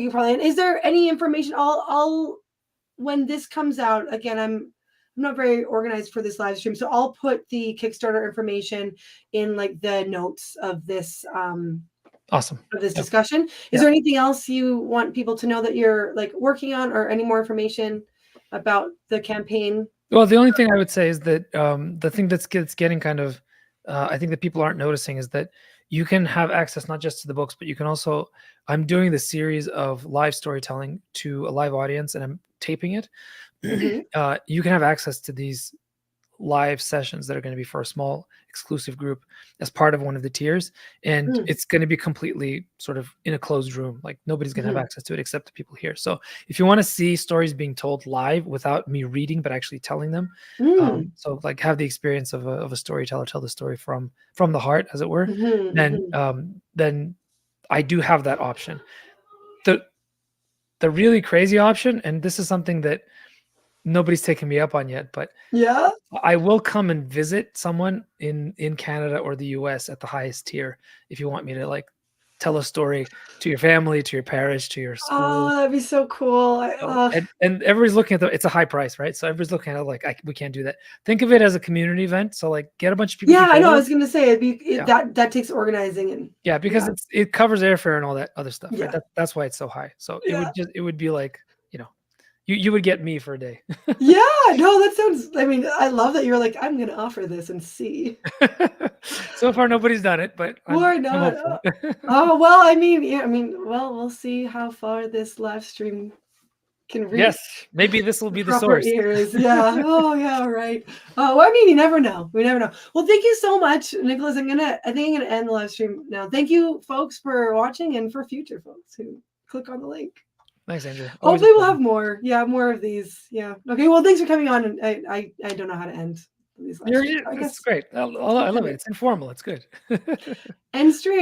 probably, is there any information? I'll when this comes out, again, I'm not very organized for this live stream, so I'll put the Kickstarter information in like the notes of this awesome of this discussion. Is there anything else you want people to know that you're like working on, or any more information about the campaign? Well, the only thing I would say is that the thing that's getting kind of I think that people aren't noticing is that you can have access not just to the books, but you can also, I'm doing the series of live storytelling to a live audience and I'm taping it. You can have access to these live sessions that are going to be for a small exclusive group as part of one of the tiers, and it's going to be completely sort of in a closed room. Like nobody's going to have access to it except the people here. So if you want to see stories being told live without me reading but actually telling them, so like have the experience of a storyteller tell the story from the heart, as it were, then I do have that option. The really crazy option, and this is something that nobody's taken me up on yet, but yeah, I will come and visit someone in Canada or the US at the highest tier if you want me to like tell a story to your family, to your parish, to your school. Oh, that'd be so cool. And everybody's looking at it's a high price, right? So everybody's looking at it like we can't do that. Think of it as a community event. So like get a bunch of people. Yeah, I know. I was gonna say that takes organizing and because it covers airfare and all that other stuff. Right? That's why it's so high. So it would be like you would get me for a day. Yeah, no, that sounds, I mean, I love that you're like, I'm going to offer this and see. So far, nobody's done it, but we're not. Oh, well, I mean, we'll see how far this live stream can reach. Yes, maybe this will be the source. Ears. Yeah. Oh, yeah, right. Well, I mean, you never know. We never know. Well, thank you so much, Nicholas. I think I'm going to end the live stream now. Thank you, folks, for watching, and for future folks who click on the link. Thanks, Andrew. Hopefully we'll have more. Yeah, more of these. Yeah. Okay. Well, thanks for coming on. And I don't know how to end these. It's great. I love it. It's informal. It's good. End stream.